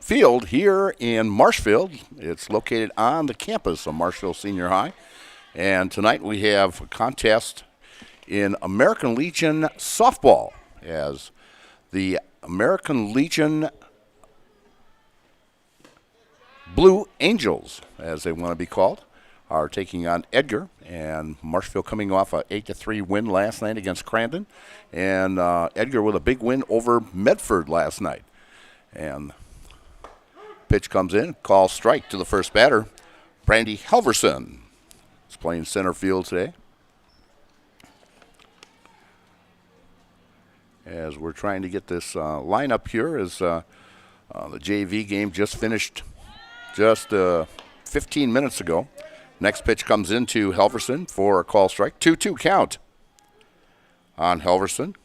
field here in Marshfield. It's located on the campus of Marshfield Senior High. And tonight we have a contest in American Legion softball, as the American Legion Blue Angels, as they want to be called, are taking on Edgar, and Marshfield coming off a 8-3 win last night against Crandon, and Edgar with a big win over Medford last night. And pitch comes in, call strike to the first batter, Brandy Halverson. He's playing center field today. As we're trying to get this lineup here, as the JV game just finished just 15 minutes ago. Next pitch comes into Halverson for a call strike. 2-2 count on Halverson.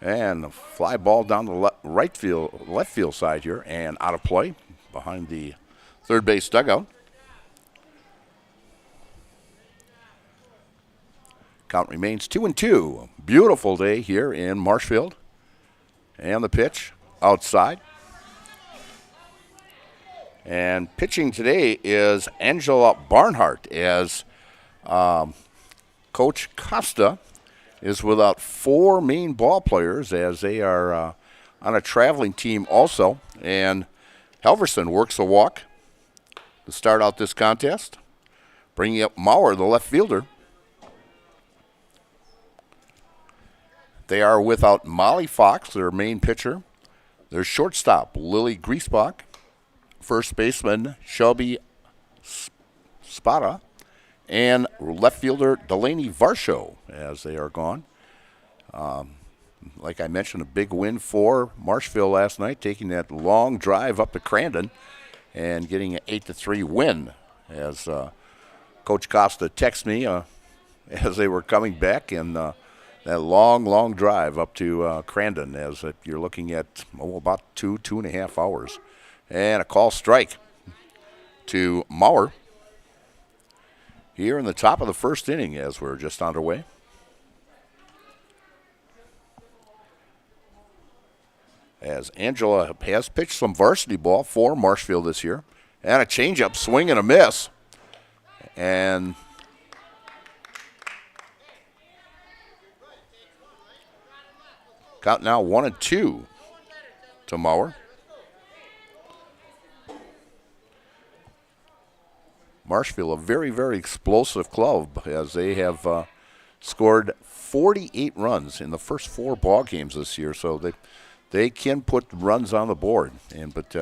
And a fly ball down the left field side here, and out of play behind the third base dugout. Count remains 2-2. Beautiful day here in Marshfield. And the pitch outside. And pitching today is Angela Barnhart, as Coach Costa is without four main ball players, as they are on a traveling team also. And Halverson works a walk to start out this contest, bringing up Maurer, the left fielder. They are without Molly Fox, their main pitcher, their shortstop, Lily Griesbach, first baseman, Shelby Spada, and left fielder, Delaney Varsho, as they are gone. Like I mentioned, a big win for Marshfield last night, taking that long drive up to Crandon and getting an 8-3 win, as Coach Costa texted me as they were coming back, and that long drive up to Crandon, as you're looking at about 2.5 hours. And a call strike to Maurer here in the top of the first inning, as we're just underway. As Angela has pitched some varsity ball for Marshfield this year. And a changeup, swing and a miss. And count now 1-2 to Maurer. Marshfield, a very, very explosive club, as they have scored 48 runs in the first 4 ball games this year. So they can put runs on the board. But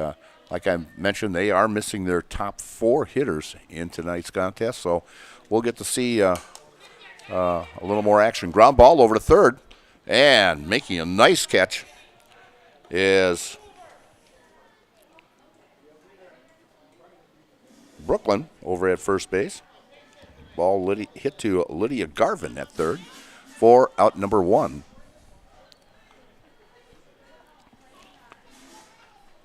like I mentioned, they are missing their top 4 hitters in tonight's contest. So we'll get to see a little more action. Ground ball over to third. And making a nice catch is Brooklyn over at first base. Ball hit to Lydia Garvin at third for out number 1.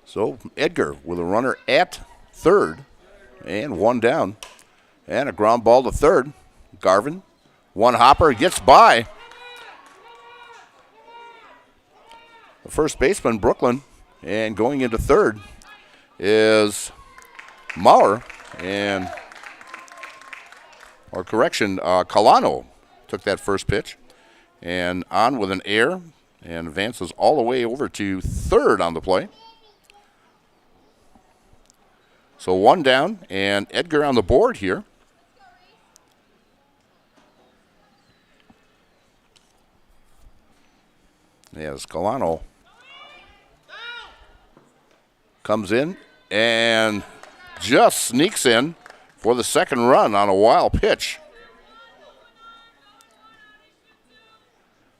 So Edgar with a runner at third and 1 down. And a ground ball to third. Garvin, 1 hopper, gets by the first baseman, Brooklyn, and going into third is Maurer, Colano took that first pitch and on with an air and advances all the way over to third on the play. So 1 down, and Edgar on the board here. Yes, Colano comes in and just sneaks in for the second run on a wild pitch.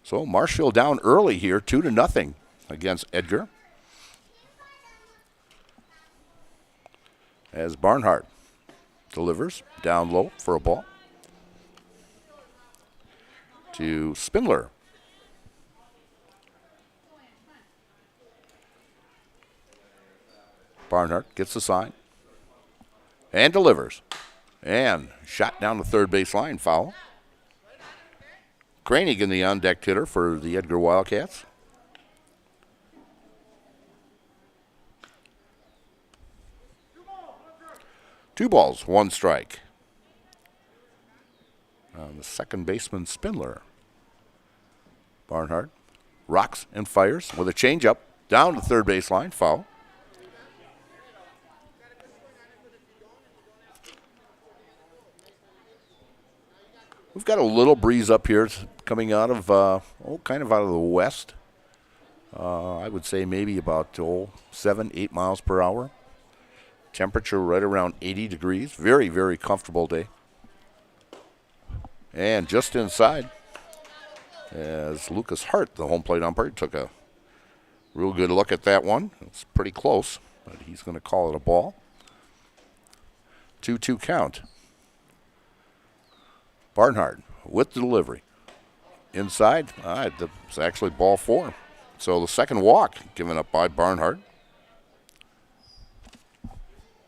So Marshfield down early here, 2-0 against Edgar. As Barnhart delivers down low for a ball to Spindler. Barnhart gets the sign and delivers. And shot down the third base line, foul. Kranig in the on-deck hitter for the Edgar Wildcats. Two balls, one strike. The second baseman, Spindler. Barnhart rocks and fires with a changeup down the third baseline, foul. We've got a little breeze up here coming out of, kind of out of the west. I would say maybe about 7, 8 miles per hour. Temperature right around 80 degrees. Very, very comfortable day. And just inside, as Lucas Hart, the home plate umpire, took a real good look at that one. It's pretty close, but he's going to call it a ball. 2-2 count. Barnhart with the delivery. Inside, it's actually ball 4. So the second walk given up by Barnhart.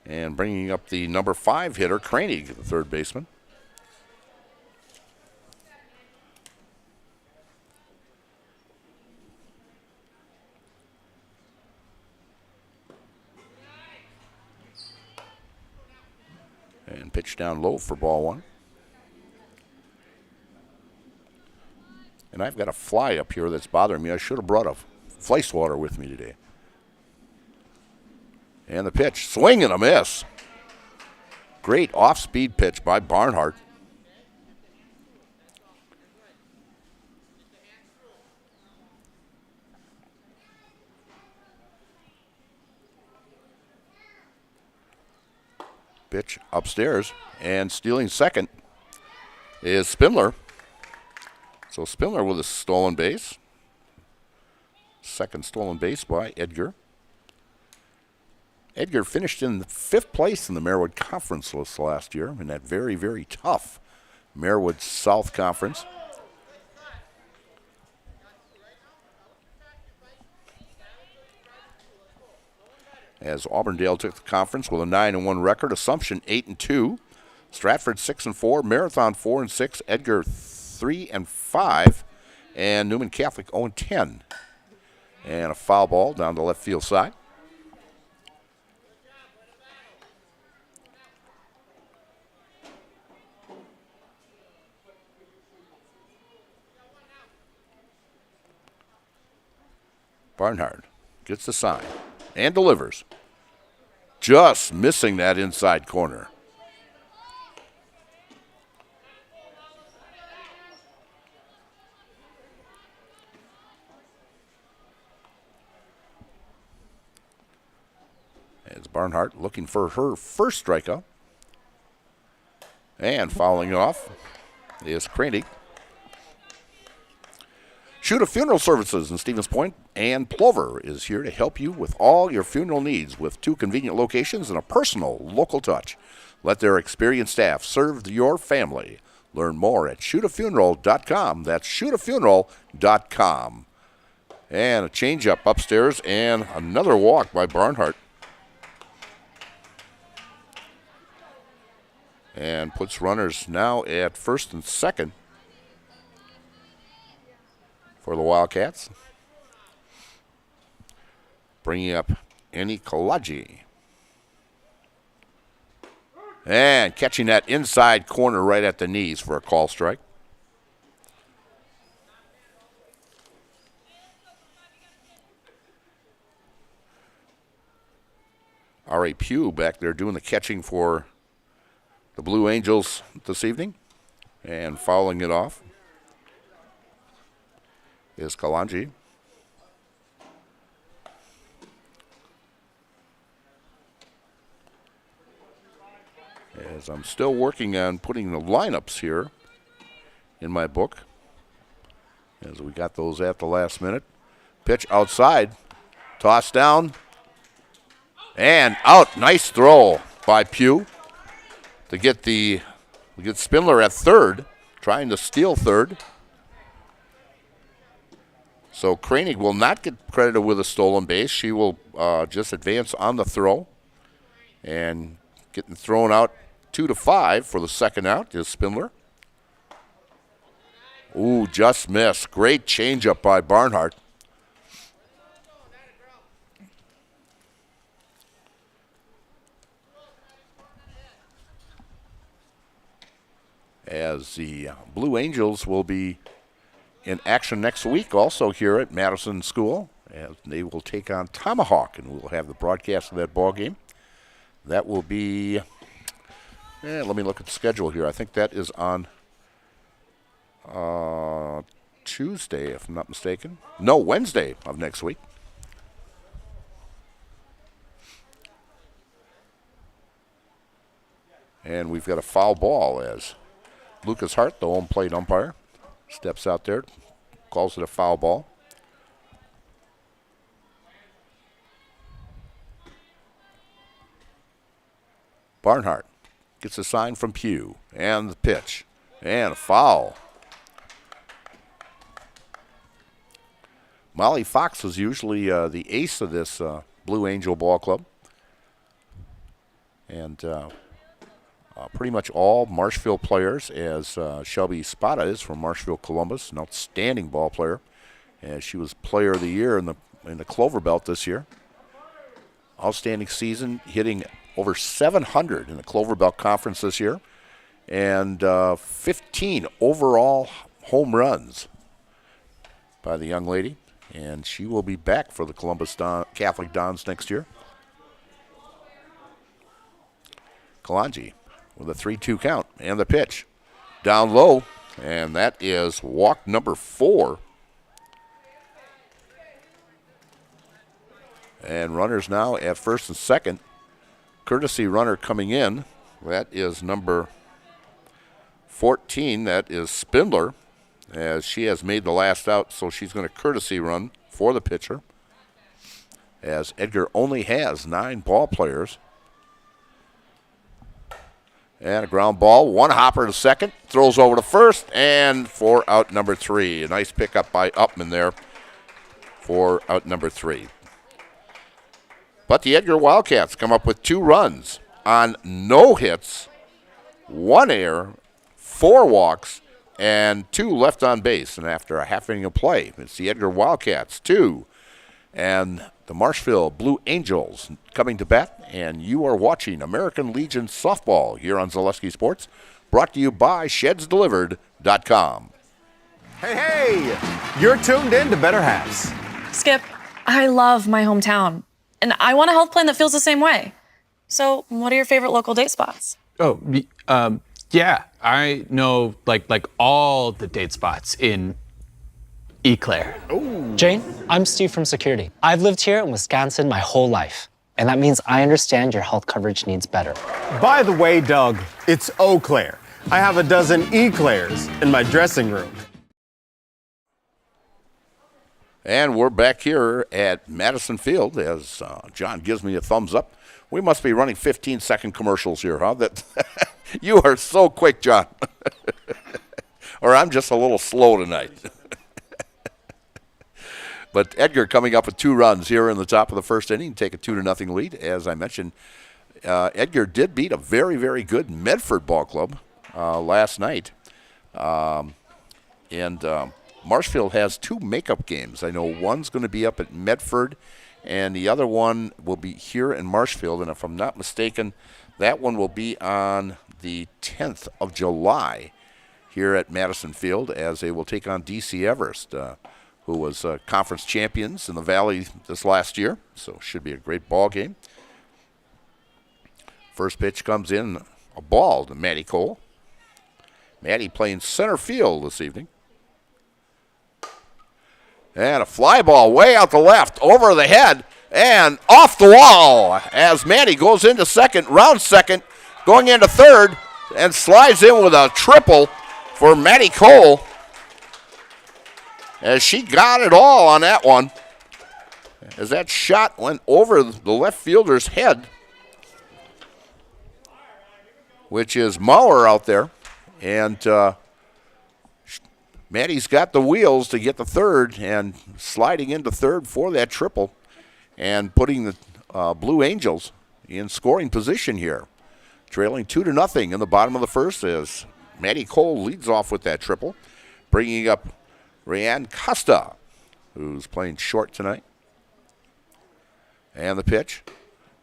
And bringing up the number 5 hitter, Kranig, the third baseman. And pitch down low for ball 1. And I've got a fly up here that's bothering me. I should have brought a fly swatter with me today. And the pitch, swing and a miss. Great off-speed pitch by Barnhart. Pitch upstairs, and stealing second is Spindler. So Spindler with a stolen base. Second stolen base by Edgar. Edgar finished in 5th place in the Marewood Conference list last year in that very, very tough Marewood South Conference. As Auburndale took the conference with a 9-1 record, Assumption 8-2, Stratford 6-4, Marathon 4-6, Edgar 3-5, and Newman Catholic 0-10. And a foul ball down the left field side. Barnhart gets the sign and delivers. Just missing that inside corner. As Barnhart looking for her first strikeout. And fouling off is Kranig. Shuta Funeral Services in Stevens Point and Plover is here to help you with all your funeral needs with 2 convenient locations and a personal local touch. Let their experienced staff serve your family. Learn more at shootafuneral.com. That's shootafuneral.com. And a changeup upstairs and another walk by Barnhart. And puts runners now at first and second for the Wildcats. Bringing up Annie Kalaji. And catching that inside corner right at the knees for a call strike. R.A. Pugh back there doing the catching for the Blue Angels this evening. And fouling it off is Kalanji. As I'm still working on putting the lineups here in my book, as we got those at the last minute. Pitch outside, toss down, and out. Nice throw by Pugh to get Spindler at third, trying to steal third. So Kranig will not get credited with a stolen base. She will just advance on the throw. And getting thrown out 2-5 for the second out is Spindler. Ooh, just missed. Great changeup by Barnhart. As the Blue Angels will be in action next week, also here at Madison School, as they will take on Tomahawk, and we'll have the broadcast of that ball game. That will be, let me look at the schedule here. I think that is on Tuesday, if I'm not mistaken. No, Wednesday of next week. And we've got a foul ball as Lucas Hart, the home plate umpire, steps out there, calls it a foul ball. Barnhart gets a sign from Pugh, and the pitch, and a foul. Molly Fox is usually the ace of this Blue Angel ball club. And pretty much all Marshfield players, as Shelby Spada is from Marshfield Columbus, an outstanding ball player. And she was player of the year in the Clover Belt this year. Outstanding season, hitting over 700 in the Clover Belt Conference this year, and 15 overall home runs by the young lady. And she will be back for the Columbus Catholic Dons next year. Kalanji with a 3-2 count, and the pitch down low, and that is walk number 4. And runners now at first and second. Courtesy runner coming in. That is number 14. That is Spindler, as she has made the last out, so she's going to courtesy run for the pitcher, as Edgar only has 9 ball players. And a ground ball, one hopper to second, throws over to first, and for out number 3. A nice pickup by Upman there for out number 3. But the Edgar Wildcats come up with 2 runs on no hits, 1 error, 4 walks, and 2 left on base. And after a half inning of play, it's the Edgar Wildcats 2 and the Marshfield Blue Angels coming to bat. And you are watching American Legion Softball here on Zaleski Sports, brought to you by ShedsDelivered.com. Hey, you're tuned in to Better Halves. Skip, I love my hometown, and I want a health plan that feels the same way. So what are your favorite local date spots? Oh, yeah, I know like all the date spots in Eclair. Jane, I'm Steve from security. I've lived here in Wisconsin my whole life, and that means I understand your health coverage needs better. By the way, Doug, it's Eau Claire. I have a dozen Eclairs in my dressing room. And we're back here at Madison Field as John gives me a thumbs up. We must be running 15-second commercials here, huh? That you are so quick, John. Or I'm just a little slow tonight. But Edgar coming up with 2 runs here in the top of the first inning, take a 2-0 lead. As I mentioned, Edgar did beat a very, very good Medford ball club last night. Marshfield has 2 makeup games. I know one's going to be up at Medford, and the other one will be here in Marshfield. And if I'm not mistaken, that one will be on the 10th of July here at Madison Field, as they will take on D.C. Everest, who was conference champions in the Valley this last year. So should be a great ball game. First pitch comes in, a ball to Maddie Cole. Maddie playing center field this evening. And a fly ball way out the left, over the head, and off the wall as Maddie goes into second, round second, going into third, and slides in with a triple for Maddie Cole, as she got it all on that one, as that shot went over the left fielder's head, which is Maurer out there. And Maddie's got the wheels to get the third, and sliding into third for that triple, and putting the Blue Angels in scoring position here. Trailing 2-0 in the bottom of the first as Maddie Cole leads off with that triple. bringing up Rayanne Costa, who's playing short tonight. And the pitch.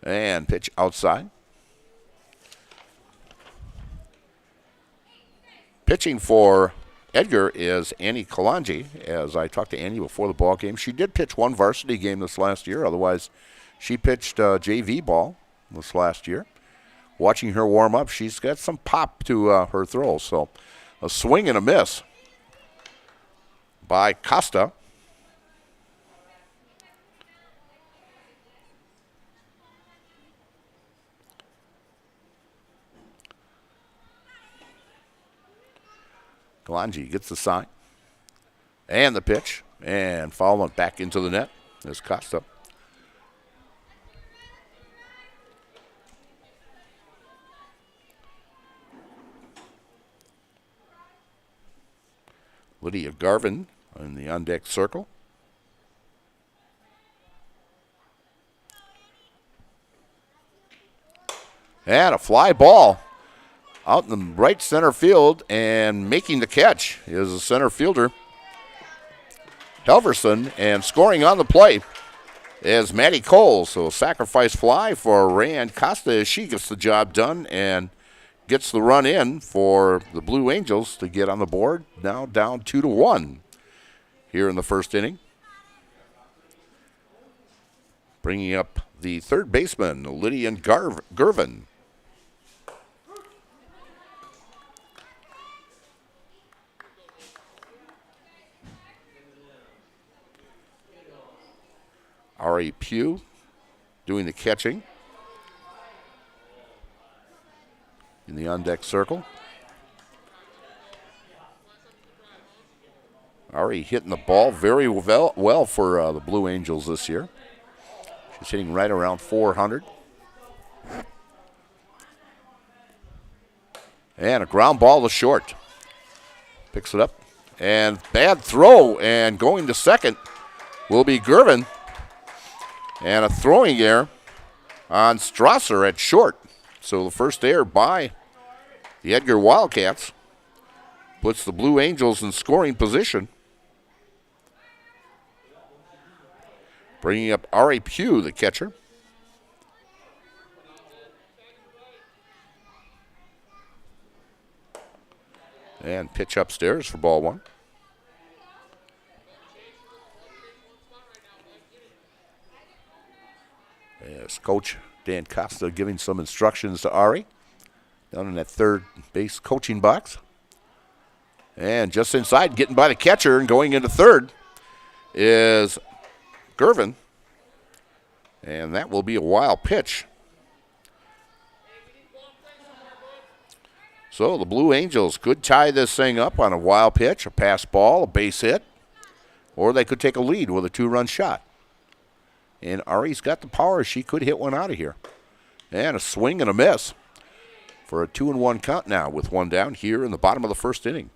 And pitch outside. Pitching for Edgar is Annie Kalanji. As I talked to Annie before the ball game, she did pitch one varsity game this last year. Otherwise, she pitched JV ball this last year. Watching her warm up, she's got some pop to her throws. So a swing and a miss by Costa. Kalanji gets the sign and the pitch, and foul it back into the net. There's Costa. Lydia Garvin in the on-deck circle. And a fly ball out in the right center field, and making the catch is the center fielder, Helverson, and scoring on the play is Maddie Cole. So sacrifice fly for Rayanne Costa as she gets the job done and gets the run in for the Blue Angels to get on the board. Now down 2-1 here in the first inning. Bringing up the third baseman, Lydia Garvin. Ari Pugh doing the catching in the on-deck circle. Ari hitting the ball very well for the Blue Angels this year. She's hitting right around 400. And a ground ball to short. Picks it up. And bad throw, and going to second will be Gervin. And a throwing error on Strasser at short. So the first error by the Edgar Wildcats puts the Blue Angels in scoring position. Bringing up Ari Pugh, the catcher. And pitch upstairs for ball one. As Coach Dan Costa giving some instructions to Ari down in that third base coaching box. And just inside, getting by the catcher and going into third is Gervin. And that will be a wild pitch. So the Blue Angels could tie this thing up on a wild pitch, a pass ball, a base hit, or they could take a lead with a two-run shot. And Ari's got the power. She could hit one out of here. And a swing and a miss for a 2-1 count now with one down here in the bottom of the first inning.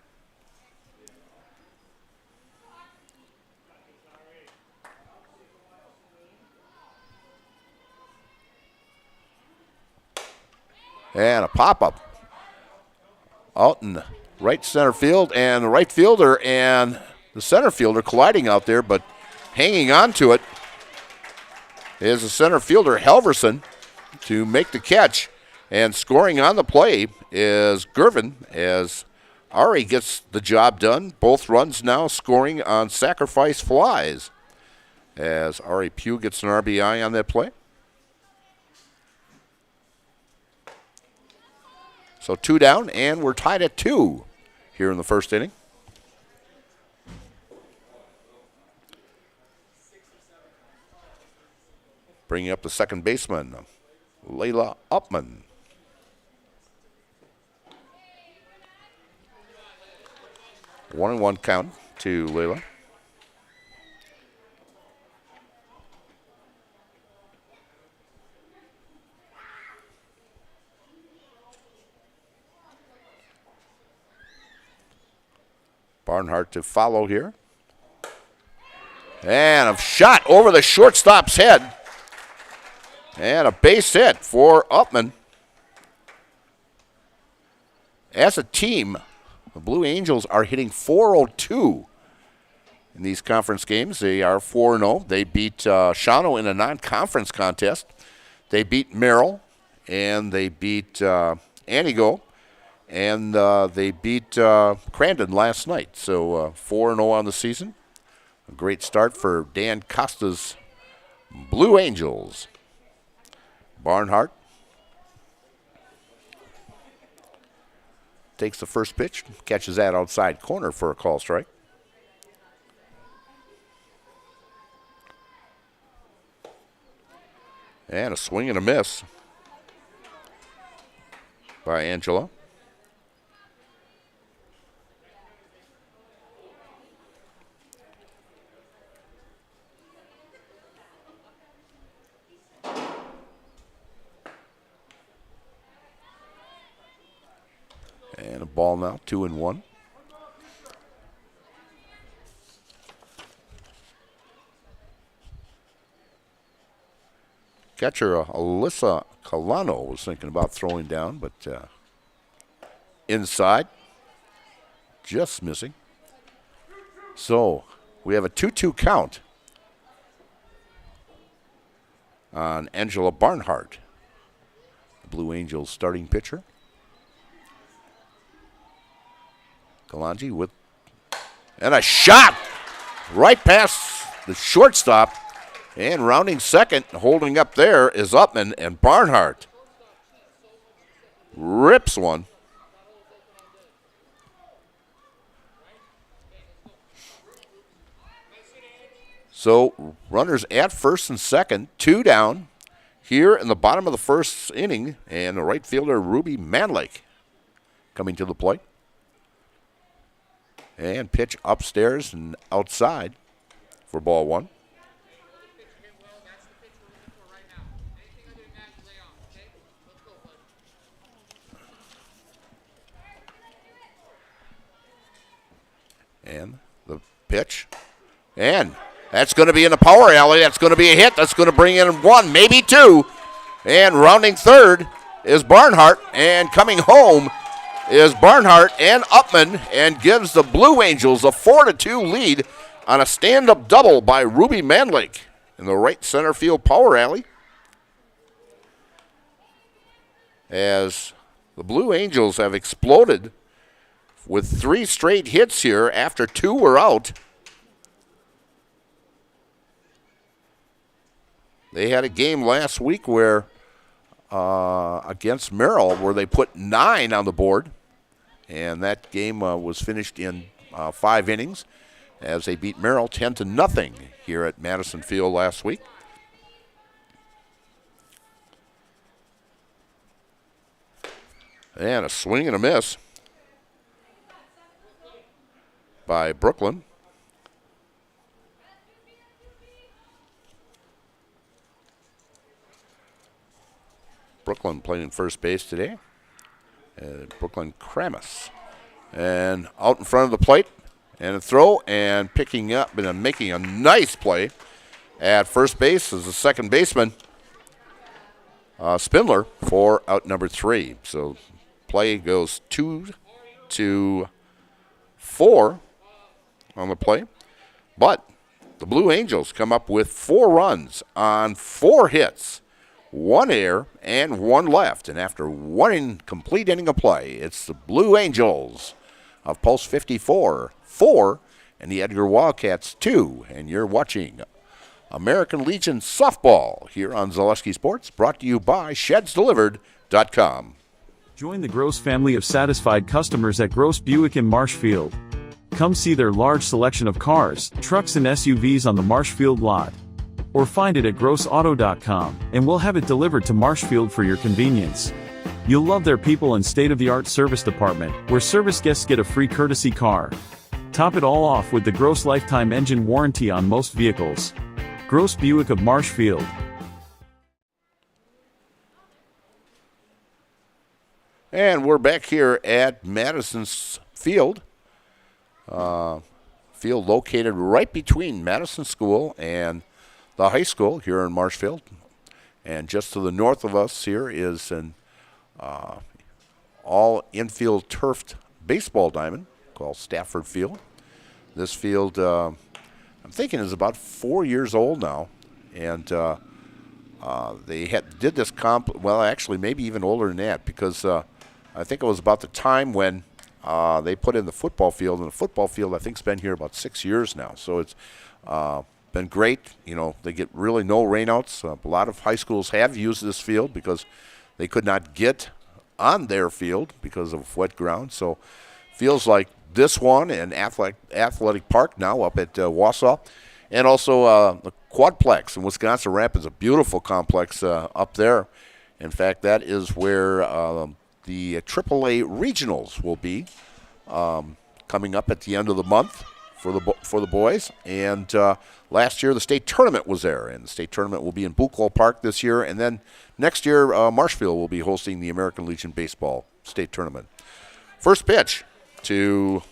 And a pop-up out in right center field, and the right fielder and the center fielder colliding out there, but hanging on to it is the center fielder, Helverson, to make the catch. And scoring on the play is Gervin as Ari gets the job done. Both runs now scoring on sacrifice flies as Ari Pugh gets an RBI on that play. So two down, and we're tied at 2 here in the first inning. Bringing up the second baseman, Layla Upman. One and one count to Layla. Barnhart to follow here. And a shot over the shortstop's head. And a base hit for Upman. As a team, The Blue Angels are hitting .402 in these conference games. They are 4-0. They beat Shawano in a non-conference contest. They beat Merrill, and they beat Anigo, and they beat Crandon last night. So 4-0 on the season. A great start for Dan Costa's Blue Angels. Barnhart takes the first pitch, catches that outside corner for a call strike. And a swing and a miss by Angela. And a ball now, 2-1. Catcher Alyssa Calano was thinking about throwing down, but inside, just missing. So we have a 2-2 count on Angela Barnhart, the Blue Angels starting pitcher. Kalanji with, and a shot right past the shortstop. And rounding second, holding up there is Upman, and Barnhart rips one. So runners at first and second, 2 down here in the bottom of the first inning, and the right fielder Ruby Manlake coming to the plate. And pitch upstairs and outside for ball 1. And the pitch. And that's going to be in the power alley. That's going to be a hit. That's going to bring in 1, maybe 2. And rounding third is Barnhart. And coming home is Barnhart and Upman, and gives the Blue Angels a 4-2 lead on a stand-up double by Ruby Manlake in the right center field power alley. As the Blue Angels have exploded with 3 straight hits here after 2 were out. They had a game last week where against Merrill where they put 9 on the board, and that game was finished in 5 innings as they beat Merrill 10-0 here at Madison Field last week. And a swing and a miss by Brooklyn. Brooklyn playing first base today. Brooklyn Kramus. And out in front of the plate, and a throw, and picking up and making a nice play at first base is the second baseman, Spindler, for out number 3. So play goes 2-4 on the play. But the Blue Angels come up with 4 runs on 4 hits, 1 error and 1 left. And after 1 complete inning of play, it's the Blue Angels of Pulse 54, 4, and the Edgar Wildcats 2. And you're watching American Legion Softball here on Zaleski Sports, brought to you by ShedsDelivered.com. Join the Gross family of satisfied customers at Gross Buick in Marshfield. Come see their large selection of cars, trucks and SUVs on the Marshfield lot. Or find it at grossauto.com, and we'll have it delivered to Marshfield for your convenience. You'll love their people and state-of-the-art service department, where service guests get a free courtesy car. Top it all off with the Gross lifetime engine warranty on most vehicles. Gross Buick of Marshfield. And we're back here at Madison's Field. Field located right between Madison School and the high school here in Marshfield. And just to the north of us here is an all infield turfed baseball diamond called Stafford Field. This field, I'm thinking, is about 4 years old now, and they did this comp. Well, actually, maybe even older than that, because I think it was about the time when they put in the football field, and the football field I think's been here about 6 years now. So it's been great. They get really no rainouts. A lot of high schools have used this field because they could not get on their field because of wet ground. So feels like this one and Athletic Park now up at Wausau, and also the Quadplex in Wisconsin Rapids, a beautiful complex up there. In fact, that is where the AAA regionals will be coming up at the end of the month for the boys. And last year the state tournament was there, and the state tournament will be in Buchwald Park this year. And then next year Marshfield will be hosting the American Legion Baseball state tournament. First pitch to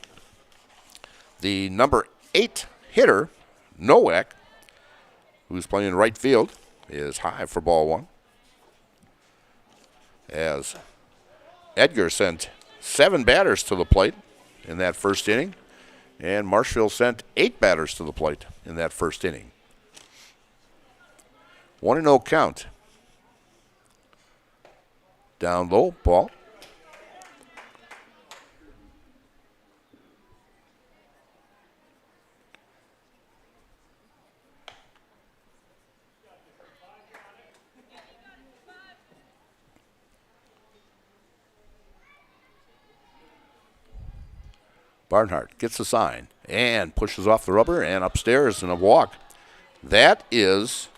the number 8 hitter, Nowak, who's playing in right field, is high for ball 1. As Edgar sent 7 batters to the plate in that first inning, and Marshfield sent 8 batters to the plate in that first inning. 1-0 count. Down low, ball. Barnhart gets the sign and pushes off the rubber and upstairs in a walk. That is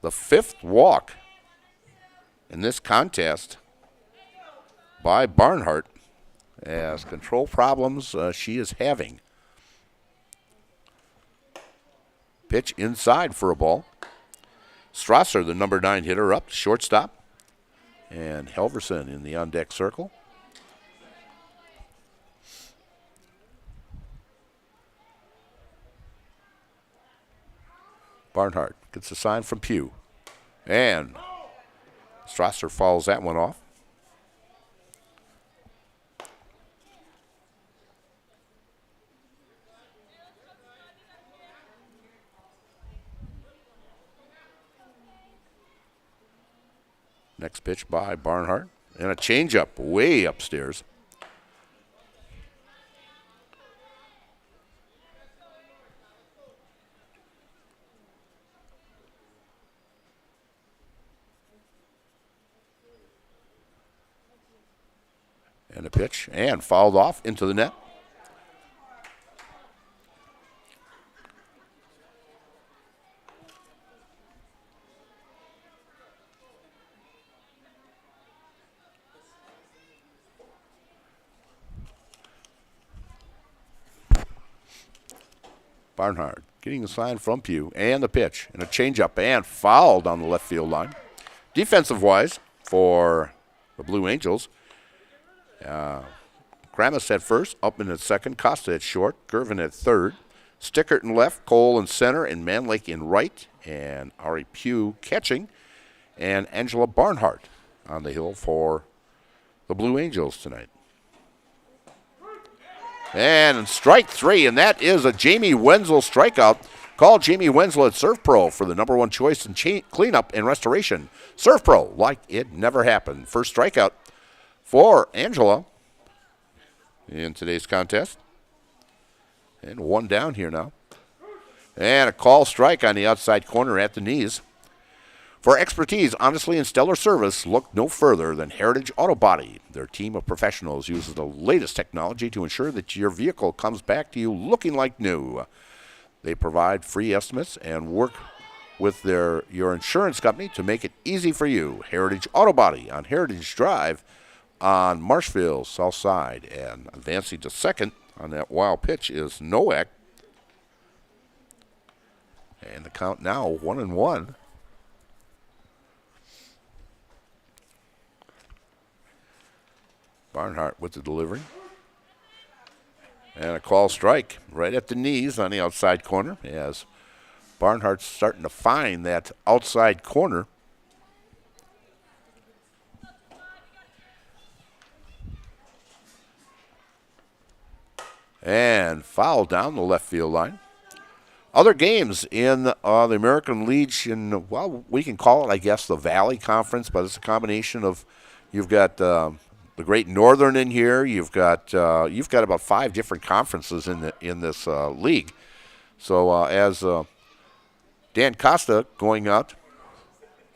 the 5th walk in this contest by Barnhart, as control problems she is having. Pitch inside for a ball. Strasser, the number 9 hitter, up, shortstop. And Helverson in the on-deck circle. Barnhart gets a sign from Pugh. And Strasser fouls that one off. Next pitch by Barnhart. And a changeup way upstairs. And a pitch, and fouled off into the net. Barnhart getting the sign from Pugh, and the pitch, and a changeup, and fouled on the left field line. Defensive-wise for the Blue Angels, Kramis at first, Upman at second, Costa at short, Gervin at third, Stickert in left, Cole in center, and Manlake in right, and Ari Pugh catching, and Angela Barnhart on the hill for the Blue Angels tonight. And strike 3, and that is a Jamie Wenzel strikeout. Call Jamie Wenzel at Surf Pro for the number 1 choice in cleanup and restoration. Surf Pro, like it never happened. First strikeout for Angela in today's contest. And 1 down here now. And a call strike on the outside corner at the knees. For expertise, honestly, and stellar service, look no further than Heritage Auto Body. Their team of professionals uses the latest technology to ensure that your vehicle comes back to you looking like new. They provide free estimates and work with your insurance company to make it easy for you. Heritage Auto Body on Heritage Drive on Marshfield, South Side. And advancing to second on that wild pitch is Nowak. And the count now 1-1. Barnhart with the delivery. And a call strike right at the knees on the outside corner, as Barnhart's starting to find that outside corner. And foul down the left field line. Other games in the American Legion, well, we can call it, I guess, the Valley Conference, but it's a combination of, you've got the Great Northern in here. You've got about 5 different conferences in this league. So as Dan Costa going out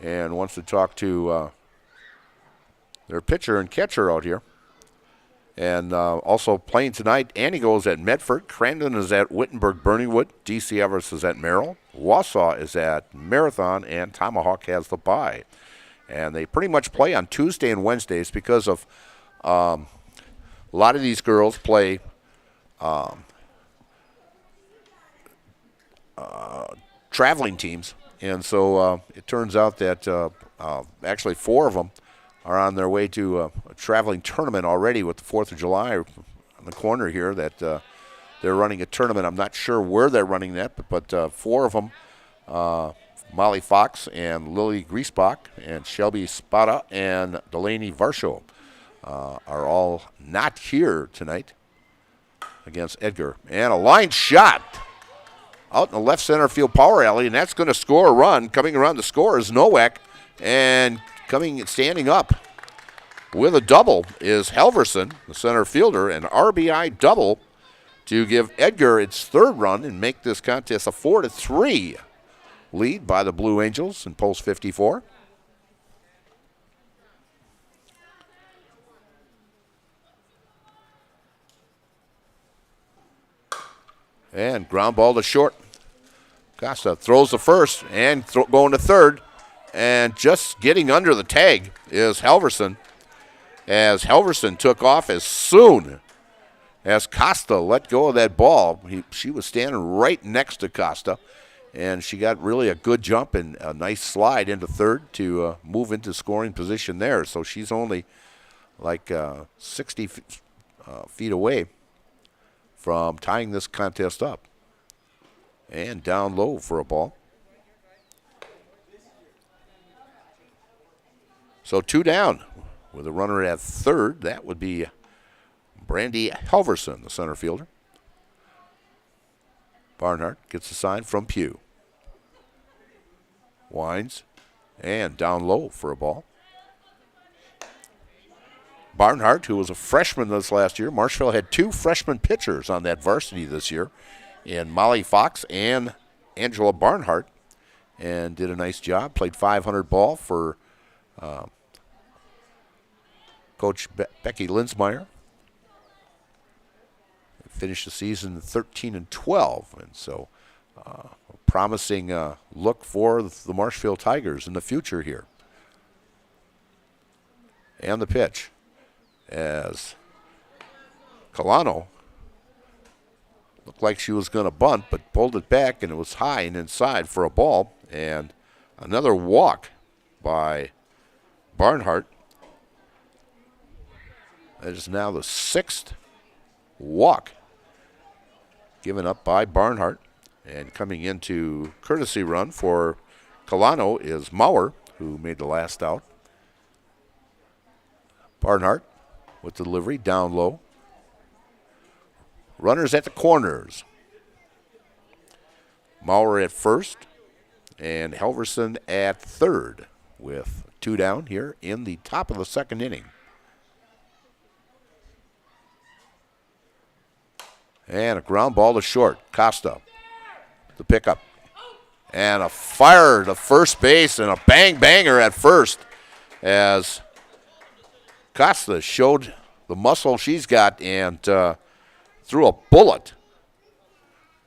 and wants to talk to their pitcher and catcher out here. And also playing tonight, Antigo is at Medford, Crandon is at Wittenberg-Burningwood, D.C. Everest is at Merrill, Wausau is at Marathon, and Tomahawk has the bye. And they pretty much play on Tuesday and Wednesdays because of a lot of these girls play traveling teams. And so it turns out that actually 4 of them are on their way to a traveling tournament already with the 4th of July on the corner here that they're running a tournament. I'm not sure where they're running that, but 4 of them, Molly Fox and Lily Griesbach and Shelby Spada and Delaney Varsho are all not here tonight against Edgar. And a line shot out in the left center field power alley, and that's going to score a run. Coming around to score is Nowak, and standing up with a double is Halverson, the center fielder, an RBI double to give Edgar its 3rd run and make this contest a 4-3 lead by the Blue Angels in Post 54. And ground ball to short. Costa throws the first and going to third. And just getting under the tag is Halverson, as Halverson took off as soon as Costa let go of that ball. She was standing right next to Costa, and she got really a good jump and a nice slide into third to move into scoring position there. So she's only like 60 feet away from tying this contest up. And down low for a ball. So 2 down with a runner at third. That would be Brandy Halverson, the center fielder. Barnhart gets a sign from Pugh. Winds and down low for a ball. Barnhart, who was a freshman this last year. Marshfield had 2 freshman pitchers on that varsity this year, in Molly Fox and Angela Barnhart, and did a nice job. Played 500 ball for Coach Becky Linsmeyer. Finished the season 13-12, and so a promising look for the Marshfield Tigers in the future here. And the pitch as Colano looked like she was going to bunt, but pulled it back, and it was high and inside for a ball. And another walk by Barnhart. That is now the 6th walk given up by Barnhart. And coming into courtesy run for Colano is Maurer, who made the last out. Barnhart with the delivery down low. Runners at the corners. Maurer at first and Halverson at third with 2 down here in the top of the 2nd inning. And a ground ball to short. Costa, the pickup. And a fire to first base and a bang-banger at first as Costa showed the muscle she's got and threw a bullet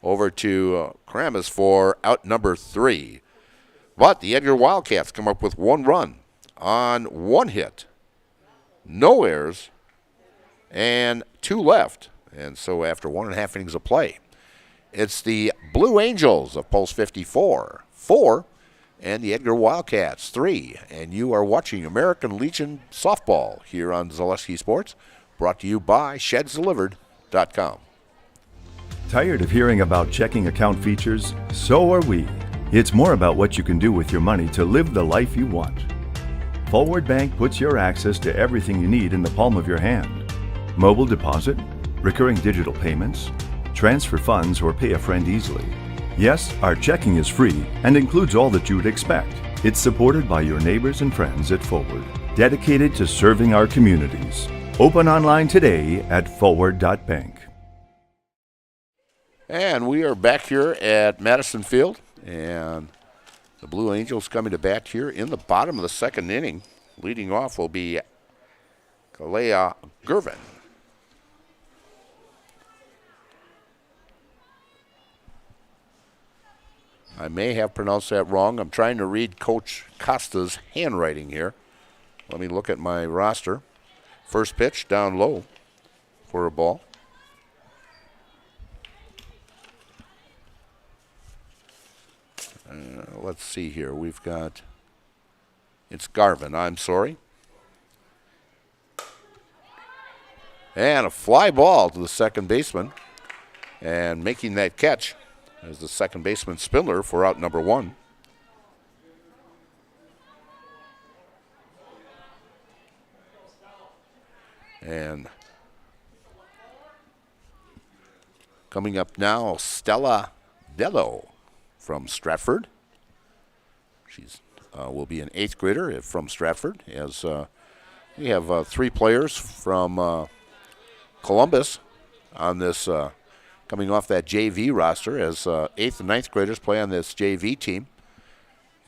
over to Kramis for out number 3. But the Edgar Wildcats come up with 1 run on 1 hit, no errors, and 2 left. And so after 1.5 innings of play, it's the Blue Angels of Pulse 54, 4, and the Edgar Wildcats, 3. And you are watching American Legion Softball here on Zaleski Sports, brought to you by ShedsDelivered.com. Tired of hearing about checking account features? So are we. It's more about what you can do with your money to live the life you want. Forward Bank puts your access to everything you need in the palm of your hand. Mobile deposit, recurring digital payments, transfer funds, or pay a friend easily. Yes, our checking is free and includes all that you would expect. It's supported by your neighbors and friends at Forward, dedicated to serving our communities. Open online today at forward.bank. And we are back here at Madison Field, and the Blue Angels coming to bat here in the bottom of the second inning. Leading off will be Kalea Gervin. I may have pronounced that wrong. I'm trying to read Coach Costa's handwriting here. Let me look at my roster. First pitch down low for a ball. Let's see here. We've got, it's Garvin, I'm sorry. And a fly ball to the second baseman. And making that catch is the second baseman Spindler for out number one. And coming up now, Stella Dello from Stratford. She's will be an 8th grader from Stratford. As we have 3 players from Columbus on this, coming off that JV roster, as 8th and 9th graders play on this JV team.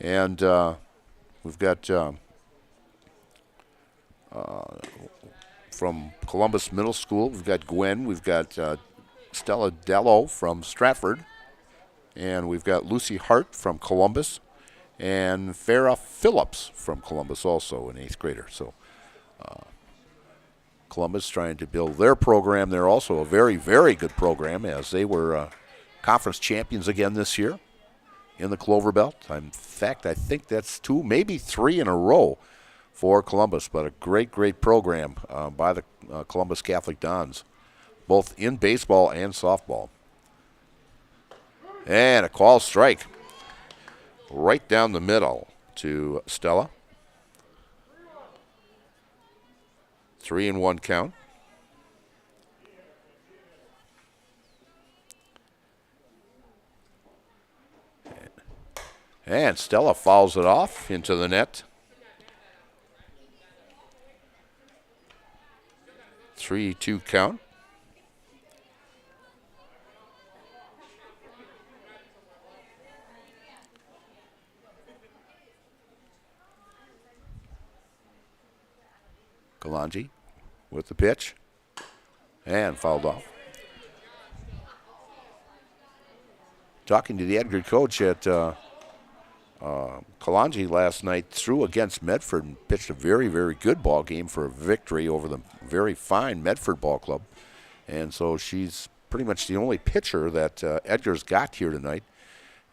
And we've got from Columbus Middle School, we've got Gwen, we've got Stella Dello from Stratford, and we've got Lucy Hart from Columbus, and Farrah Phillips from Columbus, also an 8th grader. So Columbus trying to build their program. They're also a very, very good program, as they were conference champions again this year in the Clover Belt. In fact, I think that's 2, maybe 3 in a row for Columbus, but a great, great program by the Columbus Catholic Dons, both in baseball and softball. And a call strike right down the middle to Stella. 3-1 count. And Stella fouls it off into the net. 3-2 count. Kalanji with the pitch and fouled off. Talking to the Edgar coach at Kalanji last night, threw against Medford and pitched a very, very good ball game for a victory over the very fine Medford Ball Club. And so she's pretty much the only pitcher that Edgar's got here tonight,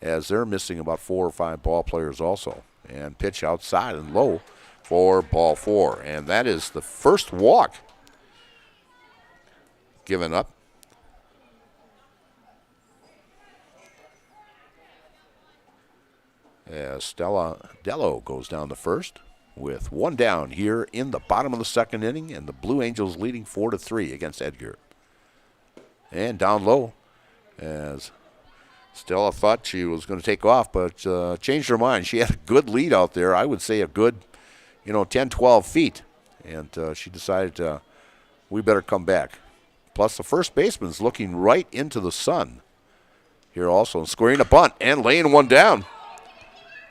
as they're missing about 4 or 5 ball players also. And pitch outside and low for ball 4. And that is the first walk given up. As Stella Dello goes down to first with 1 down here in the bottom of the second inning, and the Blue Angels leading 4-3 against Edgar. And down low, as Stella thought she was going to take off, but changed her mind. She had a good lead out there. I would say a good, 10, 12 feet. And she decided we better come back. Plus, the first baseman's looking right into the sun here also, scoring a bunt and laying one down.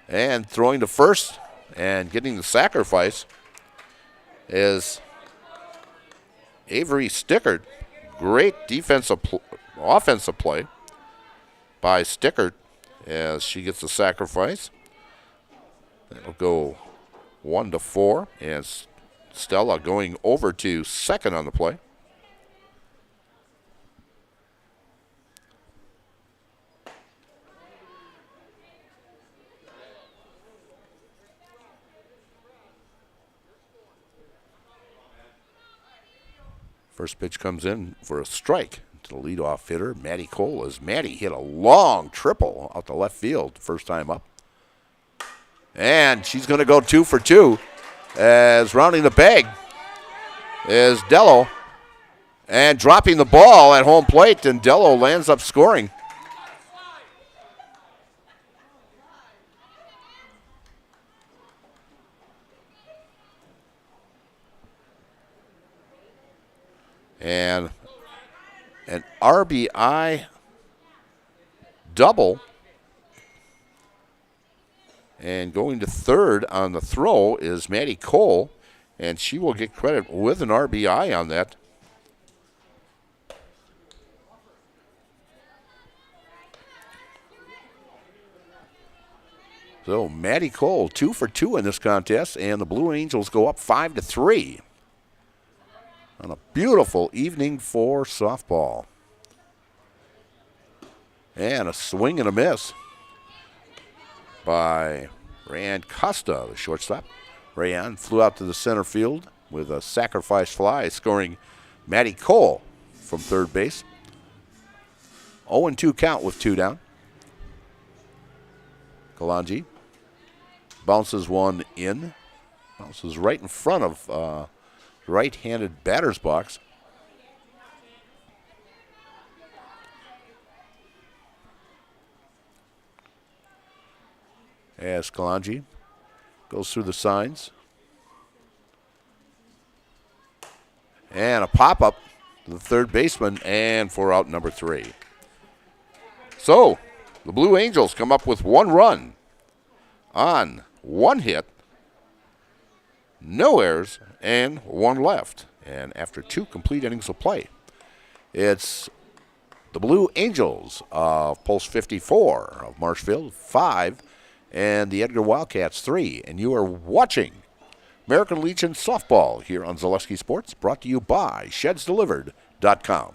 And throwing to first and getting the sacrifice is Avery Stickert. Great offensive play by Stickert as she gets the sacrifice. That'll go 1-4 as Stella going over to second on the play. First pitch comes in for a strike to the leadoff hitter, Maddie Cole, as Maddie hit a long triple out the left field first time up. And she's going to go 2 for 2 as rounding the bag is Dello. And dropping the ball at home plate, and Dello lands up scoring. And an RBI double. And going to third on the throw is Maddie Cole, and she will get credit with an RBI on that. So Maddie Cole, 2 for 2 in this contest, and the Blue Angels go up 5-3. On a beautiful evening for softball. And a swing and a miss by Rayanne Costa, the shortstop. Rayanne flew out to the center field with a sacrifice fly, scoring Maddie Cole from third base. 0-2 count with 2 down. Kalanji bounces one in. Bounces right in front of right-handed batter's box. As Kalanji goes through the signs. And a pop-up to the third baseman, and for out number 3. So, the Blue Angels come up with 1 run on 1 hit, no errors, and 1 left. And after 2 complete innings of play, it's the Blue Angels of Post 54 of Marshfield 5, and the Edgar Wildcats 3. And you are watching American Legion Softball here on Zaleski Sports, brought to you by ShedsDelivered.com.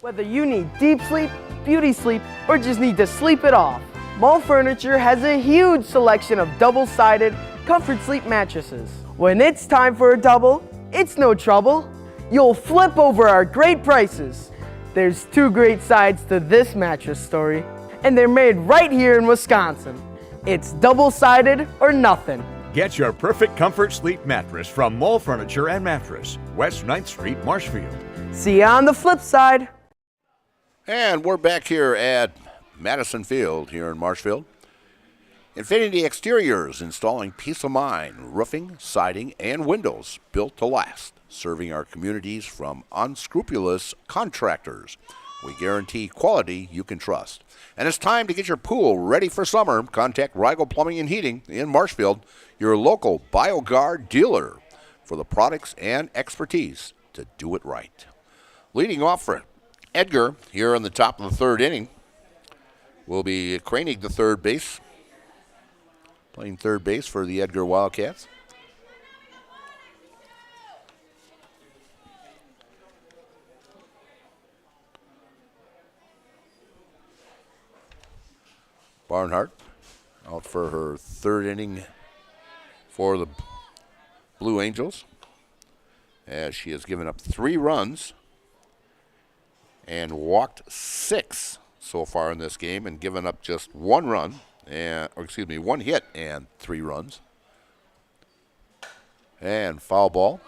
Whether you need deep sleep, beauty sleep, or just need to sleep it off, Mall Furniture has a huge selection of double-sided comfort sleep mattresses. When it's time for a double, it's no trouble. You'll flip over our great prices. There's 2 great sides to this mattress story, and they're made right here in Wisconsin. It's double-sided or nothing. Get your perfect comfort sleep mattress from Mall Furniture and Mattress, West 9th Street, Marshfield. See you on the flip side. And we're back here at Madison Field here in Marshfield. Infinity Exteriors, installing peace of mind, roofing, siding, and windows built to last, serving our communities from unscrupulous contractors. We guarantee quality you can trust. And it's time to get your pool ready for summer. Contact Rigel Plumbing and Heating in Marshfield, your local BioGuard dealer, for the products and expertise to do it right. Leading off for Edgar here in the top of the 3rd inning will be Kranig, the third base, playing third base for the Edgar Wildcats. Barnhart out for her 3rd inning for the Blue Angels, as she has given up 3 runs and walked 6 so far in this game, and given up just 1 run, and 1 hit and 3 runs. And foul ball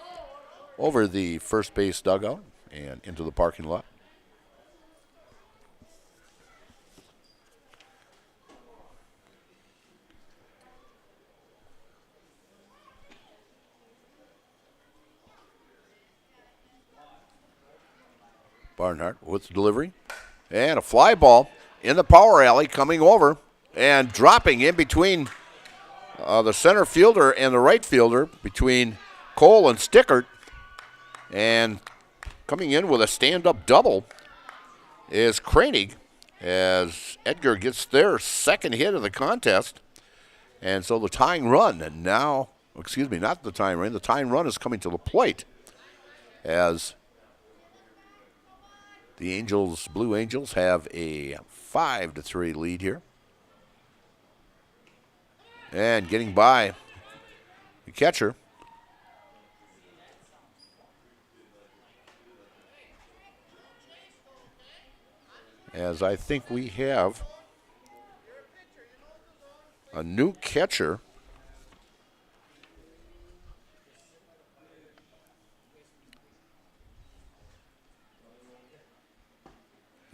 over the first base dugout and into the parking lot. Barnhart with the delivery. And a fly ball in the power alley, coming over and dropping in between the center fielder and the right fielder, between Cole and Stickert. And coming in with a stand-up double is Kranig, as Edgar gets their 2nd hit of the contest. And so the tying run, and now, not the tying run, the tying run is coming to the plate, as the Blue Angels have a 5-3 lead here. And getting by the catcher. As I think we have a new catcher.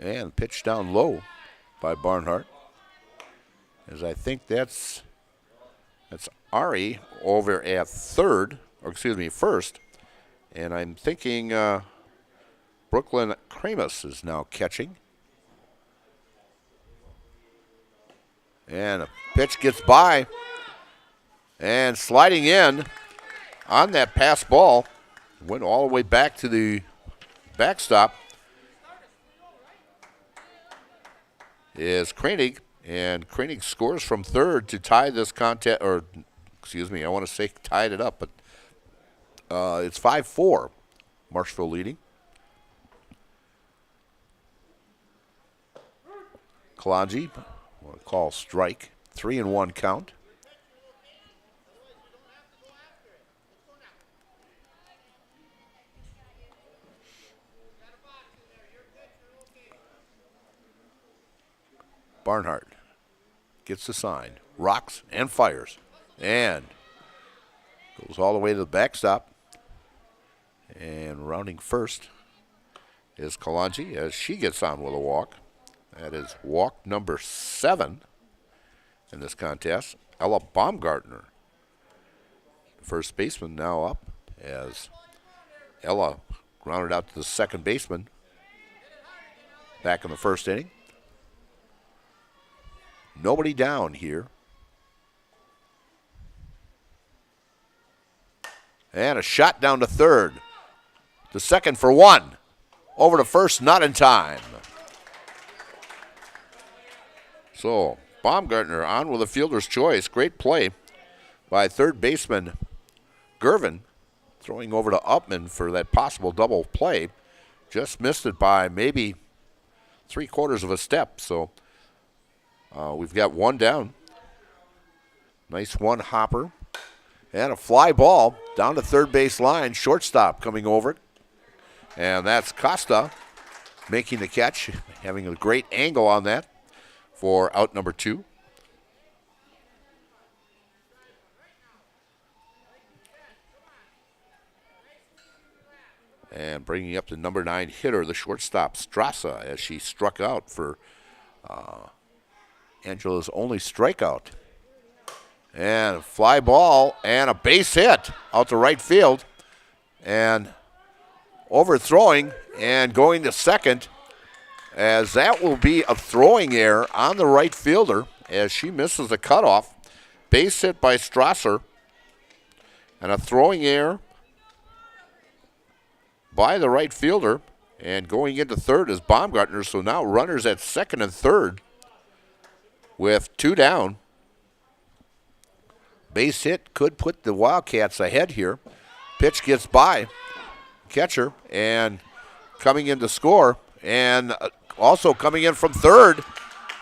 And pitch down low by Barnhart. As I think that's Ari over at first. And I'm thinking Brooklyn Kramus is now catching. And a pitch gets by. And sliding in on that pass ball. Went all the way back to the backstop. Is Koenig. And Koenig scores from third to tie this contest, or excuse me, I want to say tied it up, but it's 5-4. Marshfield leading. Kalanji, I want to call strike. 3-1 count. Barnhart gets the sign, rocks and fires, and goes all the way to the backstop. And rounding first is Kalanji as she gets on with a walk. That is walk number 7 in this contest. Ella Baumgartner, first baseman, now up as Ella grounded out to the second baseman back in the first inning. Nobody down here. And a shot down to third. The second for 1. Over to first, not in time. So Baumgartner on with a fielder's choice. Great play by third baseman Gervin, throwing over to Upman for that possible double play. Just missed it by maybe 3/4 of a step. So we've got one down. Nice one hopper. And a fly ball down to third base line. Shortstop coming over it. And that's Costa making the catch, having a great angle on that for out number 2. And bringing up the number 9 hitter, the shortstop, Strassa, as she struck out for Angela's only strikeout. And a fly ball and a base hit out to right field. And overthrowing and going to second, as that will be a throwing error on the right fielder as she misses a cutoff. Base hit by Strasser. And a throwing error by the right fielder. And going into third is Baumgartner. So now runners at second and third with 2 down. Base hit could put the Wildcats ahead here. Pitch gets by catcher and coming in to score. And also coming in from third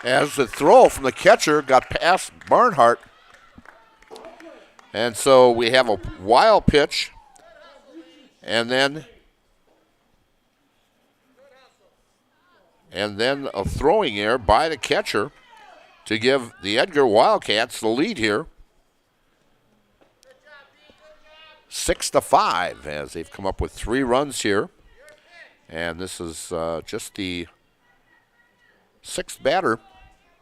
as the throw from the catcher got past Barnhart. And so we have a wild pitch and then a throwing error by the catcher to give the Edgar Wildcats the lead here. 6-5 as they've come up with 3 runs here. And this is just the 6th batter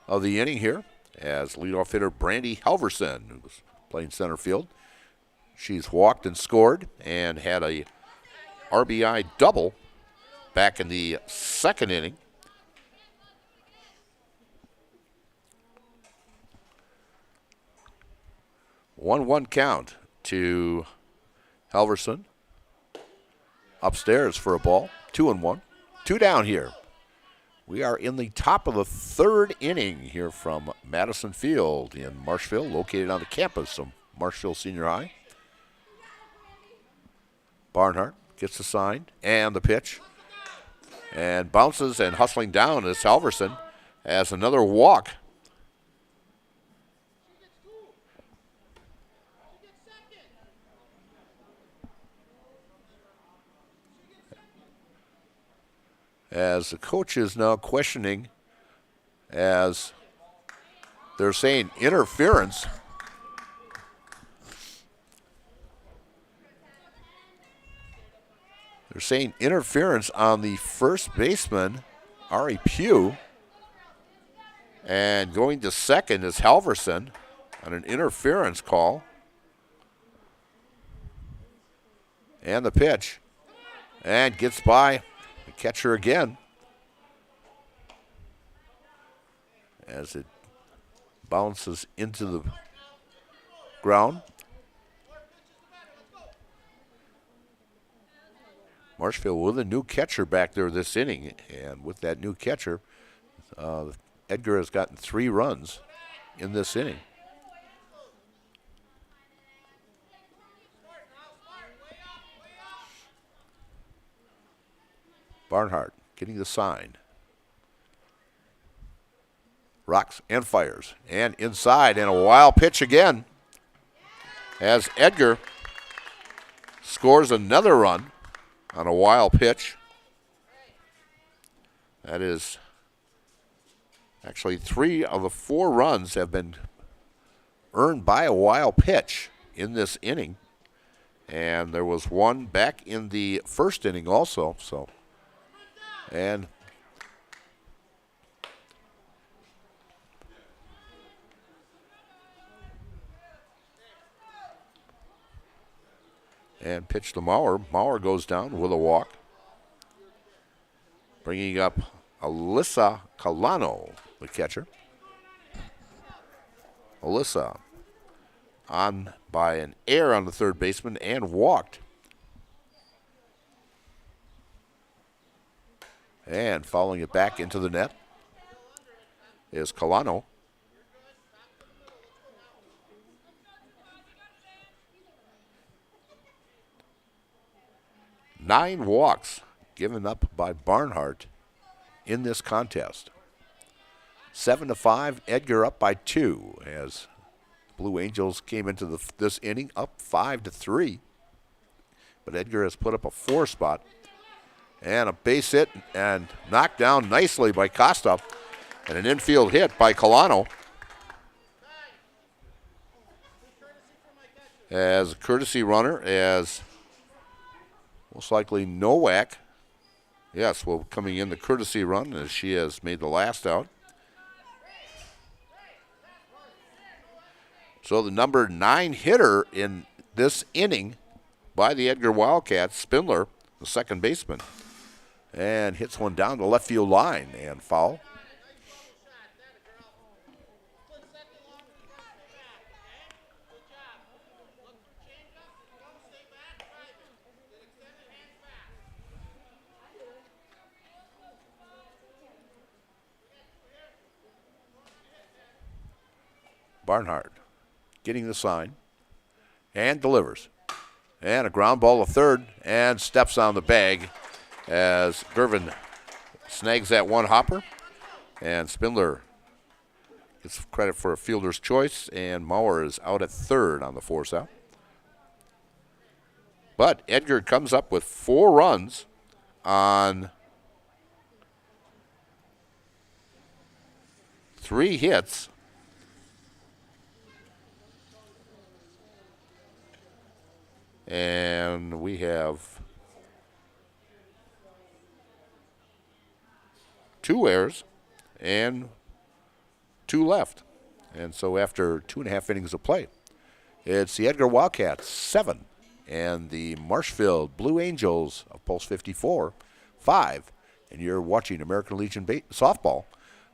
of the inning here as leadoff hitter Brandy Halverson, who's playing center field. She's walked and scored and had a RBI double back in the 2nd inning. One count to Halverson. Upstairs for a ball. 2-1. 2 down here. We are in the top of the 3rd inning here from Madison Field in Marshfield, located on the campus of Marshfield Senior High. Barnhart gets the sign and the pitch. And bounces and hustling down is Halverson as another walk. As the coach is now questioning, as they're saying interference. They're saying interference on the first baseman Ari Pugh. And going to second is Halverson on an interference call. And the pitch. And gets by the catcher again. As it bounces into the ground. Marshfield with a new catcher back there this inning. And with that new catcher, Edgar has gotten 3 runs in this inning. Barnhart getting the sign. Rocks and fires. And inside, and a wild pitch again. As Edgar scores another run on a wild pitch. That is actually 3 of the 4 runs have been earned by a wild pitch in this inning. And there was one back in the first inning also. And pitch to Maurer. Maurer goes down with a walk. Bringing up Alyssa Calano, the catcher. Alyssa on by an error on the third baseman and walked. And fouling it back into the net is Calano. Nine walks given up by Barnhart in this contest. 7-5, Edgar up by 2 as Blue Angels came into this inning up 5-3. But Edgar has put up a 4 spot. And a base hit and knocked down nicely by Costa. And an infield hit by Calano. As a courtesy runner, as most likely Nowak. Yes, well, coming in the courtesy run as she has made the last out. So the number 9 hitter in this inning by the Edgar Wildcats, Spindler, the second baseman. And hits one down the left field line and foul. Barnhart getting the sign and delivers. And a ground ball to third and steps on the bag as Gervin snags that one hopper. And Spindler gets credit for a fielder's choice, and Maurer is out at third on the force out. But Edgar comes up with 4 runs on 3 hits. And we have 2 errors and 2 left. And so after 2.5 innings of play, it's the Edgar Wildcats 7 and the Marshfield Blue Angels of Pulse 54 5. And you're watching American Legion softball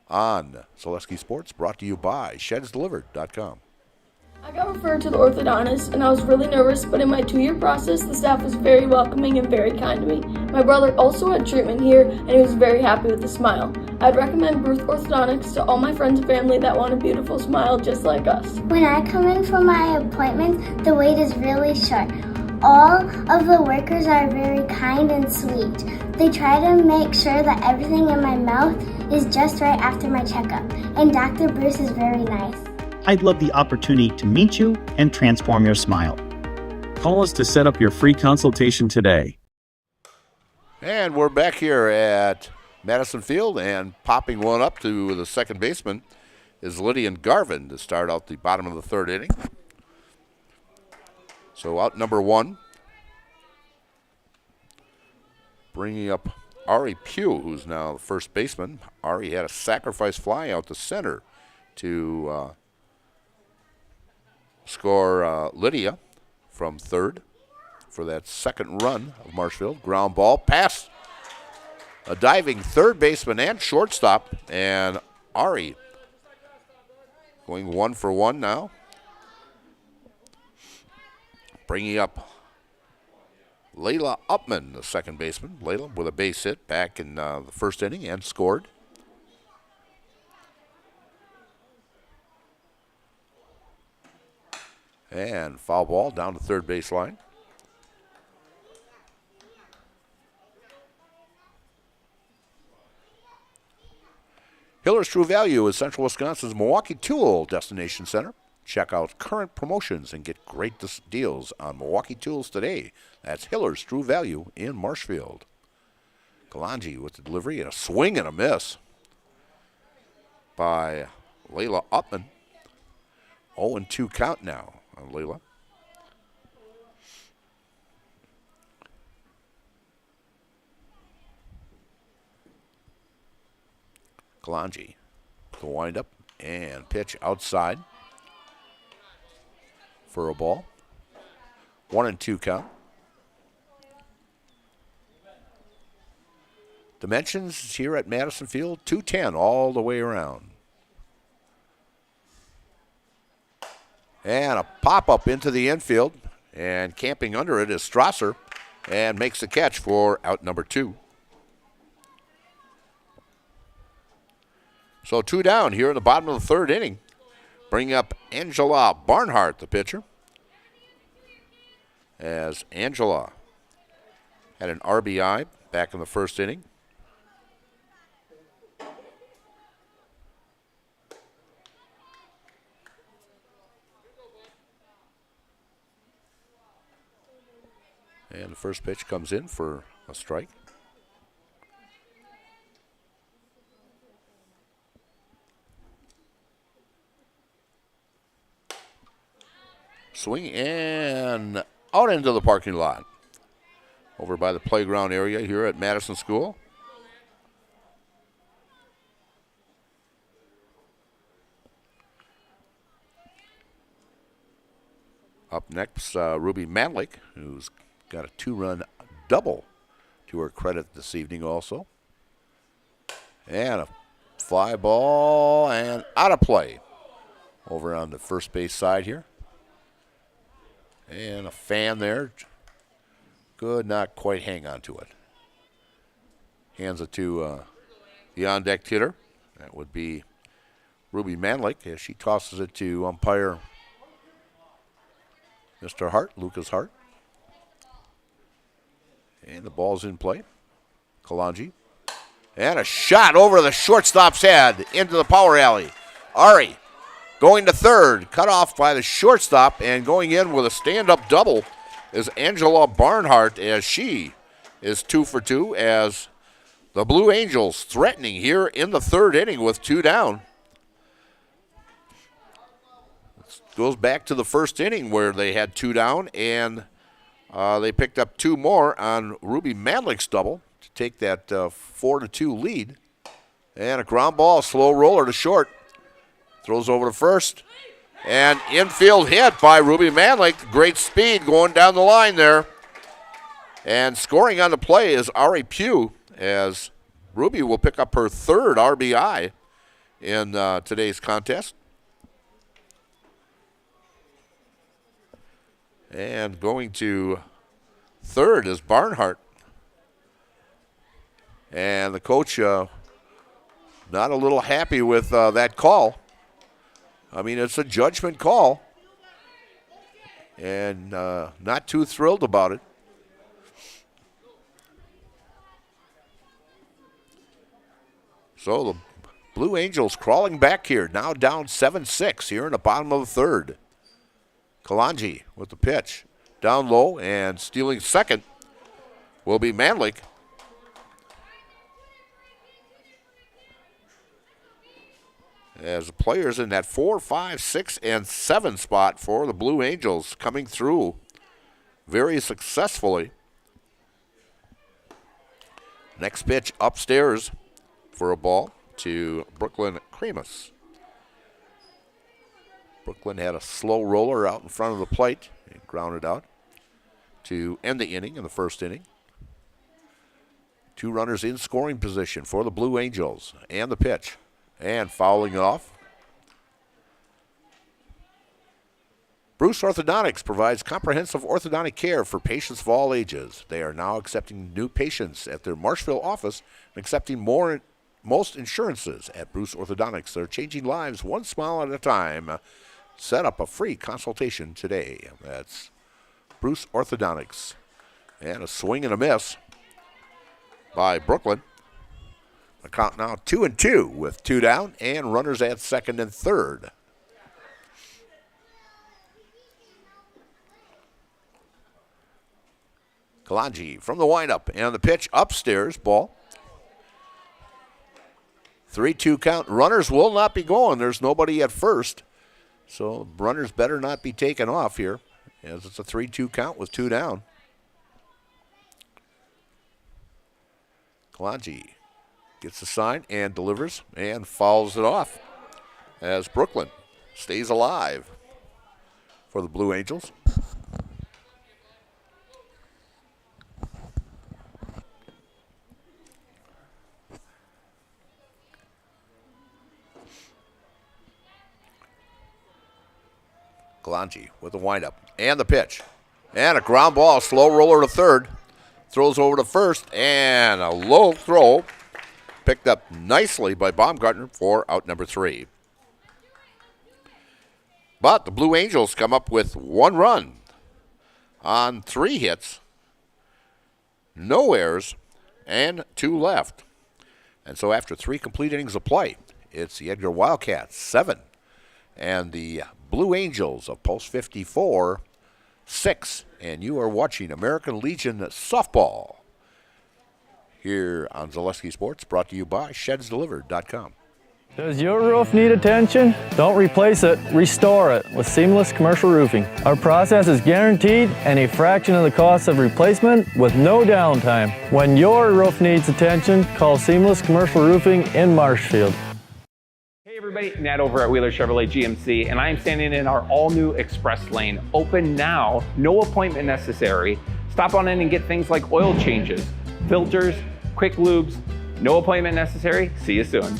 on Zaleski Sports, brought to you by ShedsDelivered.com. I got referred to the orthodontist, and I was really nervous, but in my 2-year process, the staff was very welcoming and very kind to me. My brother also had treatment here, and he was very happy with the smile. I'd recommend Bruce Orthodontics to all my friends and family that want a beautiful smile just like us. When I come in for my appointment, the wait is really short. All of the workers are very kind and sweet. They try to make sure that everything in my mouth is just right after my checkup, and Dr. Bruce is very nice. I'd love the opportunity to meet you and transform your smile. Call us to set up your free consultation today. And we're back here at Madison Field, and popping one up to the second baseman is Lydian Garvin to start out the bottom of the third inning. So out number 1. Bringing up Ari Pugh, who's now the first baseman. Ari had a sacrifice fly out to center to score Lydia from third for that second run of Marshfield. Ground ball past a diving third baseman and shortstop, and Ari going 1 for 1 now. Bringing up Layla Upman, the second baseman. Layla with a base hit back in the first inning and scored. And foul ball down the third baseline. Hiller's True Value is Central Wisconsin's Milwaukee Tool Destination Center. Check out current promotions and get great deals on Milwaukee tools today. That's Hiller's True Value in Marshfield. Kalanji with the delivery and a swing and a miss by Layla Upman. 0-2 count now on Layla. Kalanji, the windup and pitch outside for a ball. 1-2 count. Dimensions here at Madison Field, 210 all the way around. And a pop-up into the infield, and camping under it is Strasser, and makes the catch for out number 2. So 2 down here in the bottom of the third inning. Bring up Angela Barnhart, the pitcher, as Angela had an RBI back in the first inning. And the first pitch comes in for a strike. Swing and out into the parking lot. Over by the playground area here at Madison School. Up next, Ruby Manlick, who's got a 2-run double to her credit this evening also. And a fly ball and out of play over on the first base side here. And a fan there. Could not quite hang on to it. Hands it to the on-deck hitter. That would be Ruby Manlick as she tosses it to umpire Mr. Hart, Lucas Hart. And the ball's in play. Kalanji. And a shot over the shortstop's head into the power alley. Ari going to third, cut off by the shortstop, and going in with a stand-up double is Angela Barnhart as she is 2 for 2 as the Blue Angels threatening here in the third inning with 2 down. This goes back to the first inning where they had 2 down, and they picked up 2 more on Ruby Manlick's double to take that 4-2 lead. And a ground ball, slow roller to short. Throws over to first. And infield hit by Ruby Manlick. Great speed going down the line there. And scoring on the play is Ari Pugh as Ruby will pick up her 3rd RBI in today's contest. And going to third is Barnhart. And the coach not a little happy with that call. I mean, it's a judgment call. And not too thrilled about it. So the Blue Angels crawling back here, now down 7-6 here in the bottom of the third. Kalanji with the pitch. Down low and stealing second will be Manlick. As the players in that 4, 5, 6, and 7 spot for the Blue Angels coming through very successfully. Next pitch upstairs for a ball to Brooklyn Cremus. Brooklyn had a slow roller out in front of the plate and grounded out to end the inning in the first inning. 2 runners in scoring position for the Blue Angels. And the pitch. And fouling it off. Bruce Orthodontics provides comprehensive orthodontic care for patients of all ages. They are now accepting new patients at their Marshfield office and accepting most insurances at Bruce Orthodontics. They're changing lives one smile at a time. Set up a free consultation today. That's Bruce Orthodontics. And a swing and a miss by Brooklyn. The count now 2-2 with 2 down and runners at second and third. Kalanji from the windup and the pitch upstairs, ball. 3-2 count. Runners will not be going. There's nobody at first. So runners better not be taken off here as it's a 3-2 count with 2 down. Kalanji gets the sign and delivers and fouls it off as Brooklyn stays alive for the Blue Angels. Kalanji with the windup and the pitch. And a ground ball, slow roller to third. Throws over to first, and a low throw picked up nicely by Baumgartner for out number 3. But the Blue Angels come up with 1 run on 3 hits, no errors, and 2 left. And so after 3 complete innings of play, it's the Edgar Wildcats 7 and the Blue Angels of Post 54 6. And you are watching American Legion Softball here on Zaleski Sports, brought to you by ShedsDelivered.com. Does your roof need attention? Don't replace it, restore it with Seamless Commercial Roofing. Our process is guaranteed and a fraction of the cost of replacement with no downtime. When your roof needs attention, call Seamless Commercial Roofing in Marshfield. Hey everybody, Nat over at Wheeler Chevrolet GMC, and I am standing in our all-new Express Lane. Open now, no appointment necessary. Stop on in and get things like oil changes, filters, quick lubes, no appointment necessary. See you soon.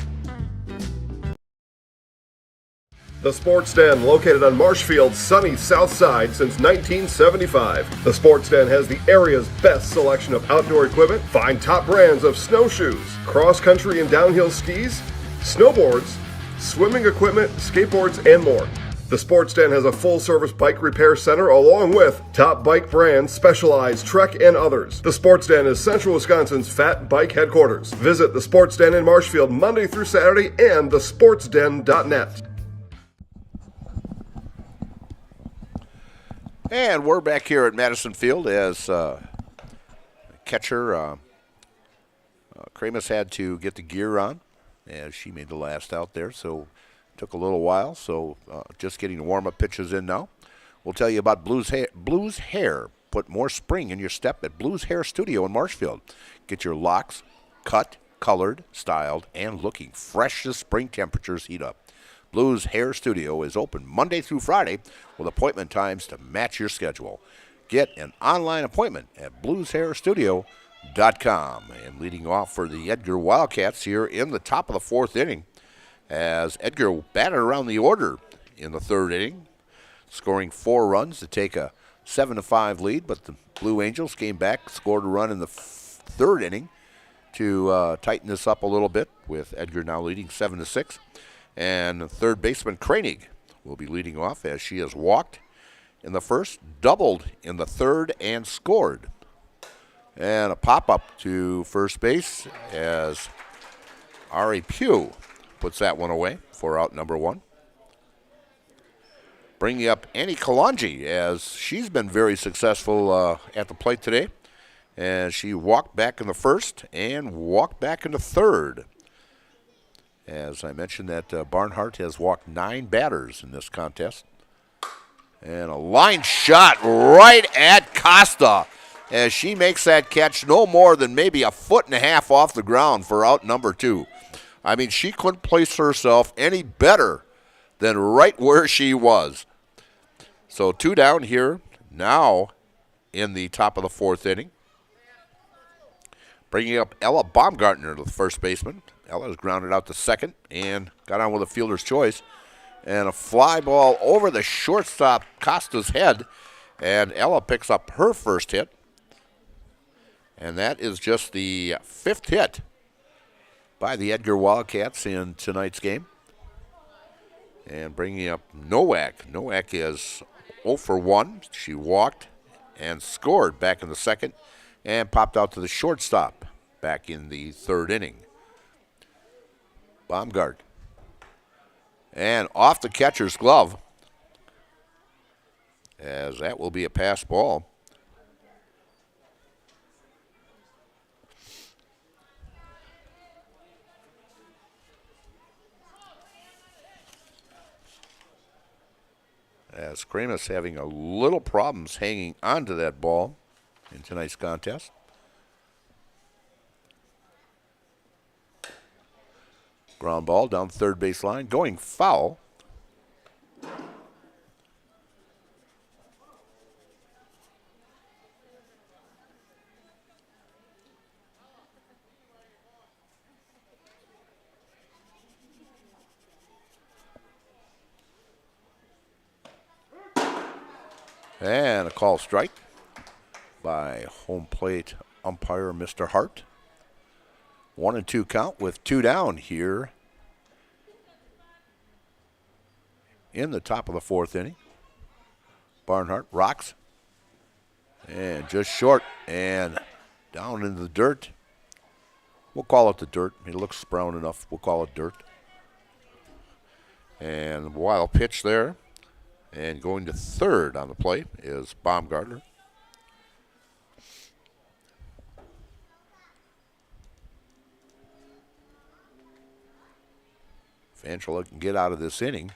The Sports Den, located on Marshfield's sunny south side since 1975. The Sports Den has the area's best selection of outdoor equipment. Find top brands of snowshoes, cross-country and downhill skis, snowboards, swimming equipment, skateboards, and more. The Sports Den has a full-service bike repair center along with top bike brands, Specialized, Trek, and others. The Sports Den is Central Wisconsin's fat bike headquarters. Visit the Sports Den in Marshfield Monday through Saturday and thesportsden.net. And we're back here at Madison Field as catcher Kramus had to get the gear on as she made the last out there, so took a little while. So just getting the warm-up pitches in now. We'll tell you about Blues Hair. Put more spring in your step at Blues Hair Studio in Marshfield. Get your locks cut, colored, styled, and looking fresh as spring temperatures heat up. Blues Hair Studio is open Monday through Friday with appointment times to match your schedule. Get an online appointment at blueshairstudio.com. And leading off for the Edgar Wildcats here in the top of the 4th inning as Edgar batted around the order in the 3rd inning, scoring 4 runs to take a 7-5 lead, but the Blue Angels came back, scored a run in the 3rd inning to tighten this up a little bit, with Edgar now leading 7-6. And third baseman Kranig will be leading off as she has walked in the 1st, doubled in the 3rd, and scored. And a pop-up to first base as Ari Pugh puts that one away for out number 1. Bringing up Annie Kalanji as she's been very successful at the plate today. As she walked back in the 1st and walked back in the 3rd. As I mentioned that Barnhart has walked 9 batters in this contest. And a line shot right at Costa. as she makes that catch no more than maybe a foot and a half off the ground for out number 2. I mean, she couldn't place herself any better than right where she was. So 2 down here now in the top of the 4th inning. Bringing up Ella Baumgartner, the first baseman. Ella is grounded out to second and got on with a fielder's choice. And a fly ball over the shortstop Costa's head. And Ella picks up her first hit. And that is just the 5th hit by the Edgar Wildcats in tonight's game. And bringing up Nowak. Nowak is 0 for 1. She walked and scored back in the 2nd and popped out to the shortstop back in the 3rd inning. Baumgart. And off the catcher's glove, as that will be a pass ball. As Kramus having a little problems hanging onto that ball in tonight's contest. Ground ball down third base line, going foul. And a call strike by home plate umpire Mr. Hart. 1-2 count with 2 down here in the top of the 4th inning. Barnhart rocks and just short and down into the dirt. We'll call it the dirt. It looks brown enough. We'll call it dirt. And wild pitch there. And going to third on the plate is Baumgartner. If Angela can get out of this inning,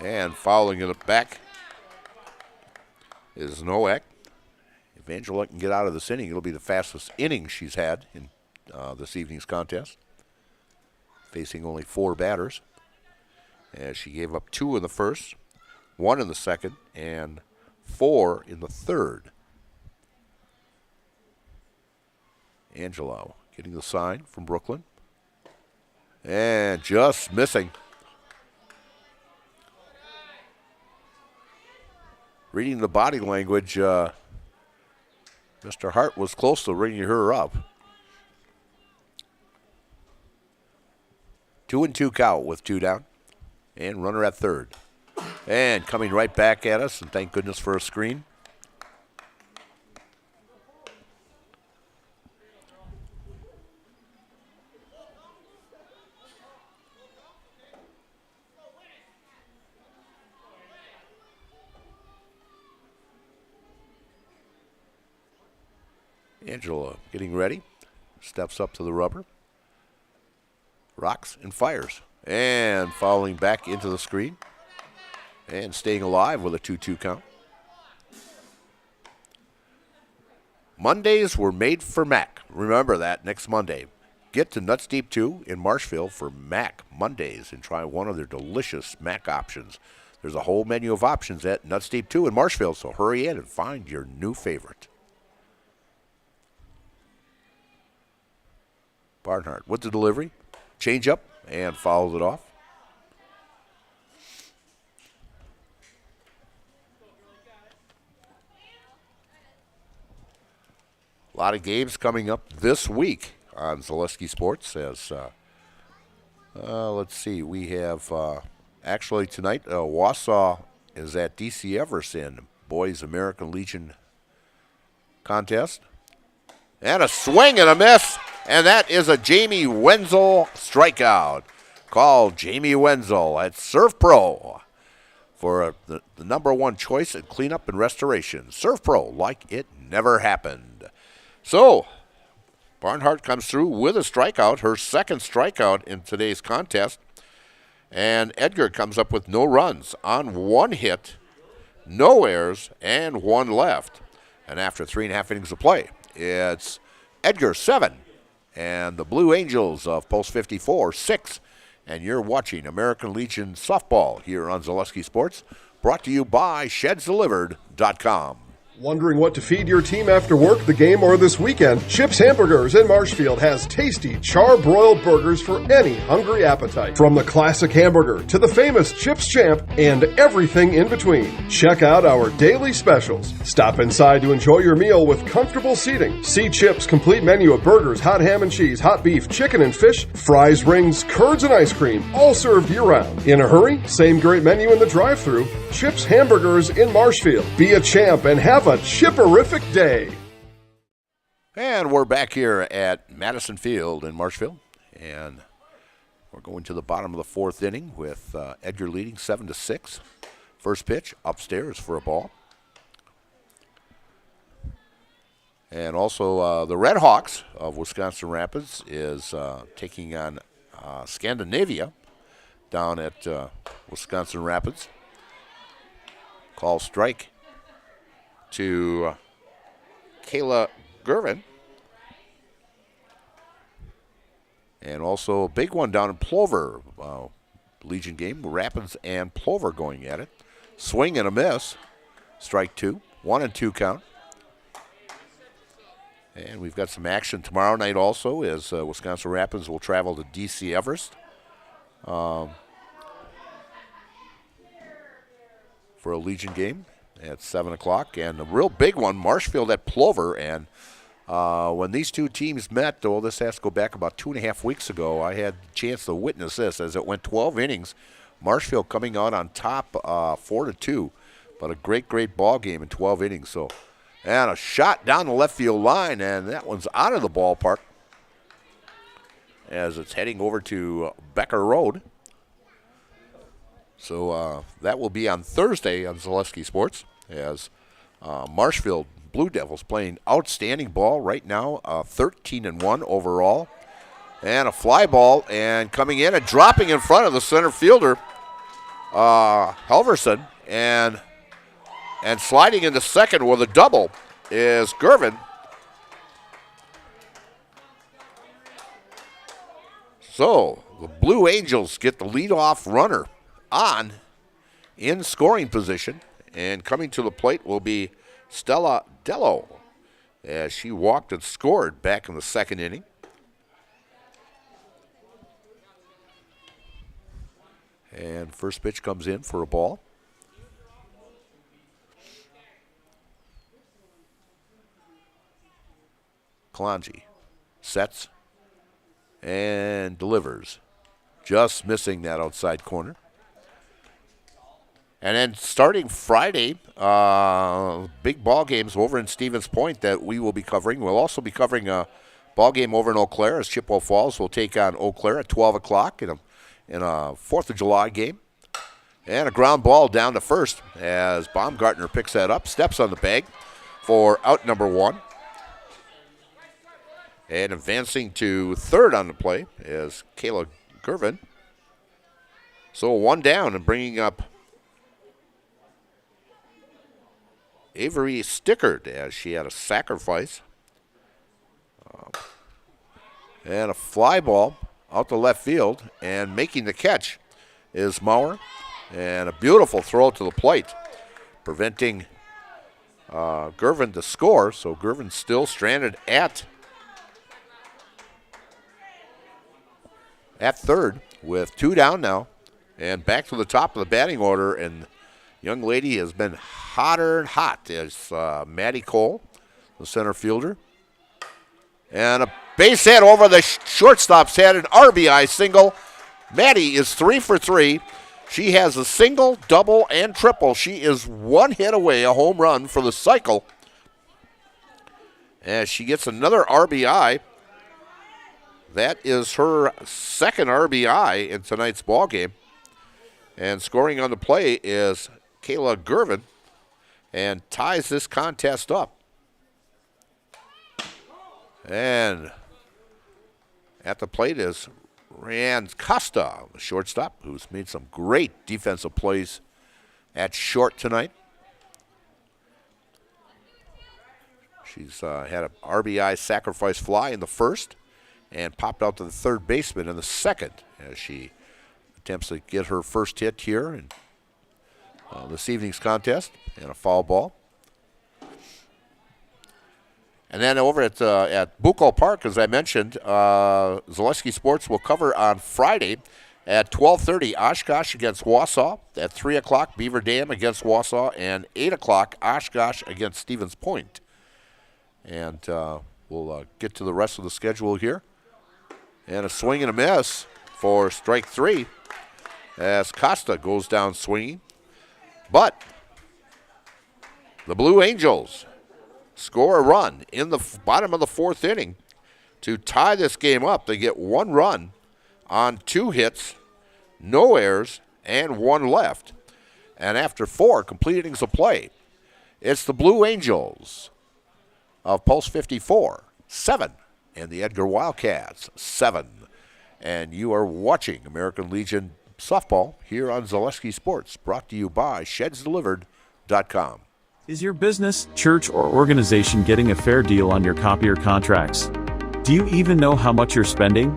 and fouling it back is Nowak. If Angela can get out of this inning, it'll be the fastest inning she's had in this evening's contest, facing only 4 batters, as she gave up 2 in the first, 1 in the second, and 4 in the third. Angelo getting the sign from Brooklyn. And just missing. Reading the body language, Mr. Hart was close to ringing her up. 2-2 count with 2 down. And runner at third. And coming right back at us, and thank goodness for a screen. Angela getting ready, steps up to the rubber, rocks and fires, and fouling back into the screen, and staying alive with a 2-2 count. Mondays were made for Mac. Remember that next Monday. Get to Nuts Deep 2 in Marshfield for Mac Mondays and try one of their delicious Mac options. There's a whole menu of options at Nuts Deep 2 in Marshfield, so hurry in and find your new favorite. Barnhart with the delivery, change up, and fouls it off. A lot of games coming up this week on Zaleski Sports. As let's see, we have actually tonight Wausau is at DC Everson Boys American Legion contest, and a swing and a miss. And that is a Jamie Wenzel strikeout. Called Jamie Wenzel at Surf Pro for the number 1 choice in cleanup and restoration. Surf Pro, like it never happened. So, Barnhart comes through with a strikeout, her second strikeout in today's contest. And Edgar comes up with no runs on 1 hit, no errors, and 1 left. And after 3.5 innings of play, it's Edgar 7 and the Blue Angels of Post 54 6. And you're watching American Legion Softball here on Zaleski Sports, brought to you by ShedsDelivered.com. Wondering what to feed your team after work, the game, or this weekend? Chips Hamburgers in Marshfield has tasty char-broiled burgers for any hungry appetite. From the classic hamburger to the famous Chips Champ and everything in between. Check out our daily specials. Stop inside to enjoy your meal with comfortable seating. See Chips' complete menu of burgers, hot ham and cheese, hot beef, chicken and fish, fries, rings, curds, and ice cream, all served year-round. In a hurry? Same great menu in the drive-thru. Chips Hamburgers in Marshfield. Be a champ and have a chipperific day. And we're back here at Madison Field in Marshfield, and we're going to the bottom of the 4th inning with Edgar leading 7-6. First pitch upstairs for a ball. And also the Red Hawks of Wisconsin Rapids is taking on Scandinavia down at Wisconsin Rapids. Call strike to Kayla Gervin. And also a big one down in Plover. Legion game, Rapids and Plover going at it. Swing and a miss. Strike 2. 1-2 count. And we've got some action tomorrow night also as Wisconsin Rapids will travel to D.C. Everest for a Legion game at 7 o'clock. And a real big one, Marshfield at Plover. And when these two teams met, though, this has to go back about 2.5 weeks ago, I had a chance to witness this as it went 12 innings. Marshfield coming out on top 4-2. But a great, great ball game in 12 innings. So, and a shot down the left field line, and that one's out of the ballpark as it's heading over to Becker Road. So that will be on Thursday on Zaleski Sports as Marshfield Blue Devils playing outstanding ball right now, 13-1 overall. And a fly ball, and coming in and dropping in front of the center fielder, Halverson, and sliding into second with a double is Gervin. So the Blue Angels get the leadoff runner on in scoring position, and coming to the plate will be Stella Dello as she walked and scored back in the 2nd inning. And first pitch comes in for a ball. Kalanji sets and delivers, just missing that outside corner. And then starting Friday, big ball games over in Stevens Point that we will be covering. We'll also be covering a ball game over in Eau Claire as Chippewa Falls will take on Eau Claire at 12 o'clock in a 4th of July game. And a ground ball down to first as Baumgartner picks that up, steps on the bag for out number 1. And advancing to third on the play is Kayla Gervin. So 1 down and bringing up Avery Stickard as she had a sacrifice. And a fly ball out to left field, and making the catch is Maurer. And a beautiful throw to the plate, preventing Gervin to score. So Gervin's still stranded at third with 2 down now, and back to the top of the batting order. And young lady has been hotter and hot as Maddie Cole, the center fielder. And a base hit over the shortstop's head, an RBI single. Maddie is 3 for 3. She has a single, double, and triple. She is 1 hit away, a home run for the cycle. As she gets another RBI. That is her 2nd RBI in tonight's ball game. And scoring on the play is Kayla Gervin, and ties this contest up. And at the plate is Rand Costa, the shortstop, who's made some great defensive plays at short tonight. She's had an RBI sacrifice fly in the first and popped out to the third baseman in the second as she attempts to get her first hit here in this evening's contest, and a foul ball. And then over at Bucco Park, as I mentioned, Zaleski Sports will cover on Friday at 12:30 Oshkosh against Wausau. At 3 o'clock, Beaver Dam against Wausau, and 8 o'clock Oshkosh against Stevens Point. And we'll get to the rest of the schedule here. And a swing and a miss for strike 3 as Costa goes down swinging. But the Blue Angels score a run in the bottom of the 4th inning to tie this game up. They get 1 run on 2 hits, no errors, and 1 left. And after 4 complete innings of play, it's the Blue Angels of Pulse 54, 7, and the Edgar Wildcats, 7. And you are watching American Legion Softball here on Zaleski Sports, brought to you by ShedsDelivered.com. Is your business, church, or organization getting a fair deal on your copier contracts? Do you even know how much you're spending?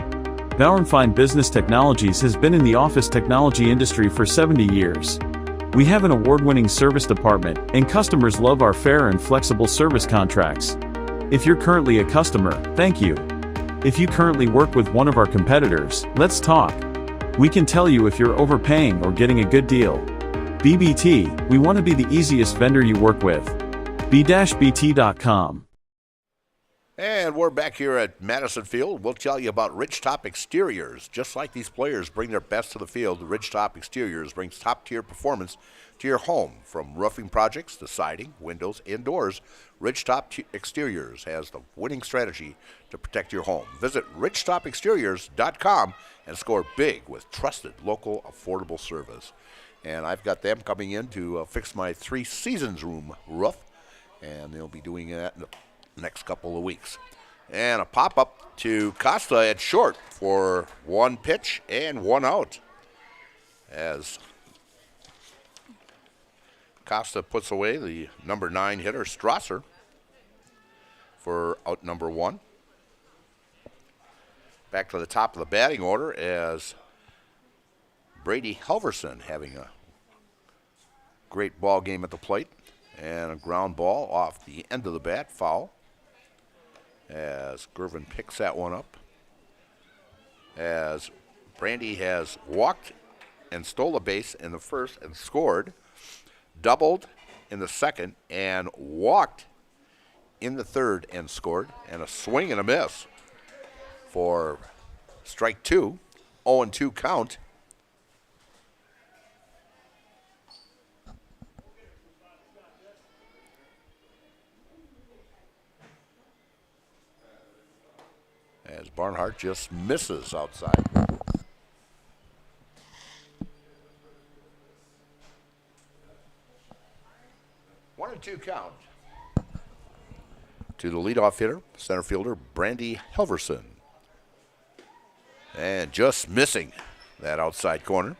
Bauer & Fine Business Technologies has been in the office technology industry for 70 years. We have an award-winning service department, and customers love our fair and flexible service contracts. If you're currently a customer, thank you. If you currently work with one of our competitors, let's talk. We can tell you if you're overpaying or getting a good deal. BBT, we want to be the easiest vendor you work with. b-bt.com. And we're back here at Madison Field. We'll tell you about Ridgetop Exteriors. Just like these players bring their best to the field, Ridgetop Exteriors brings top-tier performance to your home. From roofing projects to siding, windows, and doors, Ridgetop Exteriors has the winning strategy to protect your home. Visit ridgetopexteriors.com and score big with trusted, local, affordable service. And I've got them coming in to fix my 3 Seasons room roof, and they'll be doing that in the next couple of weeks. And a pop-up to Costa at short for 1 pitch and 1 out, as Costa puts away the number 9 hitter, Strasser, for out number 1. Back to the top of the batting order as Brady Helverson having a great ball game at the plate, and a ground ball off the end of the bat, foul, as Gervin picks that one up, as Brandy has walked and stole a base in the first and scored, doubled in the second, and walked in the third and scored, and a swing and a miss for strike 2, 0-2 count. As Barnhart just misses outside. One and 2 count to the leadoff hitter, center fielder Brandy Helverson. And just missing that outside corner.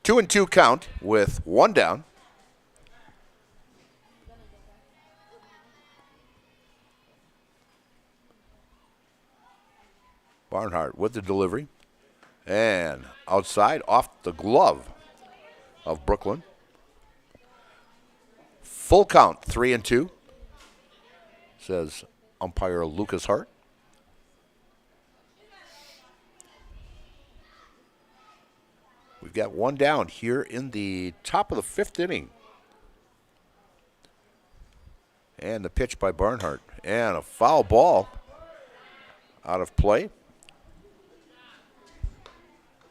2-2 count with 1 down. Barnhart with the delivery. And outside off the glove of Brooklyn. Full count, 3-2, says umpire Lucas Hart. We've got 1 down here in the top of the 5th inning. And the pitch by Barnhart. And a foul ball out of play.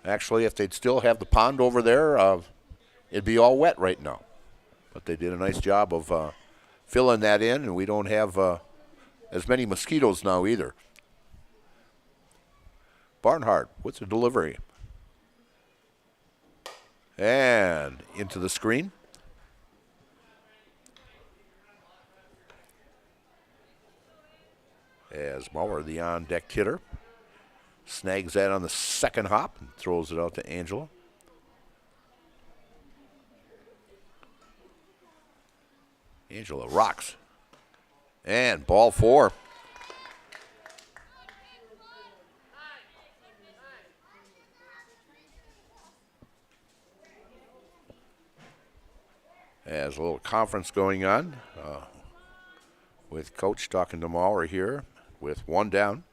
Actually, if they'd still have the pond over there, it'd be all wet right now. But they did a nice job of filling that in, and we don't have as many mosquitoes now either. Barnhart with the delivery. And into the screen. As Muller, the on-deck hitter, snags that on the second hop and throws it out to Angela. Angela rocks And ball 4. There's a little conference going on with Coach talking to Maurer here with 1 down.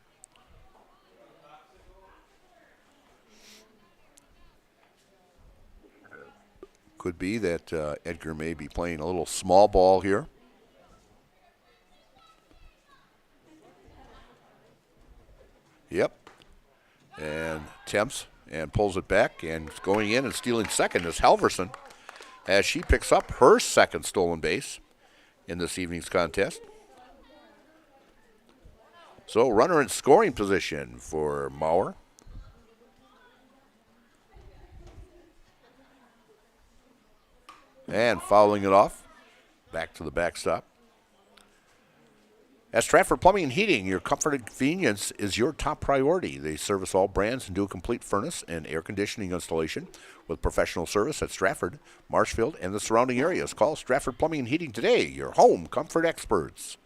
Could be that Edgar may be playing a little small ball here. Yep. And attempts and pulls it back, and going in and stealing second is Halverson as she picks up her second stolen base in this evening's contest. So runner in scoring position for Maurer. And fouling it off, back to the backstop. At Stratford Plumbing and Heating, your comfort and convenience is your top priority. They service all brands and do a complete furnace and air conditioning installation with professional service at Stratford, Marshfield, and the surrounding areas. Call Stratford Plumbing and Heating today, your home comfort experts.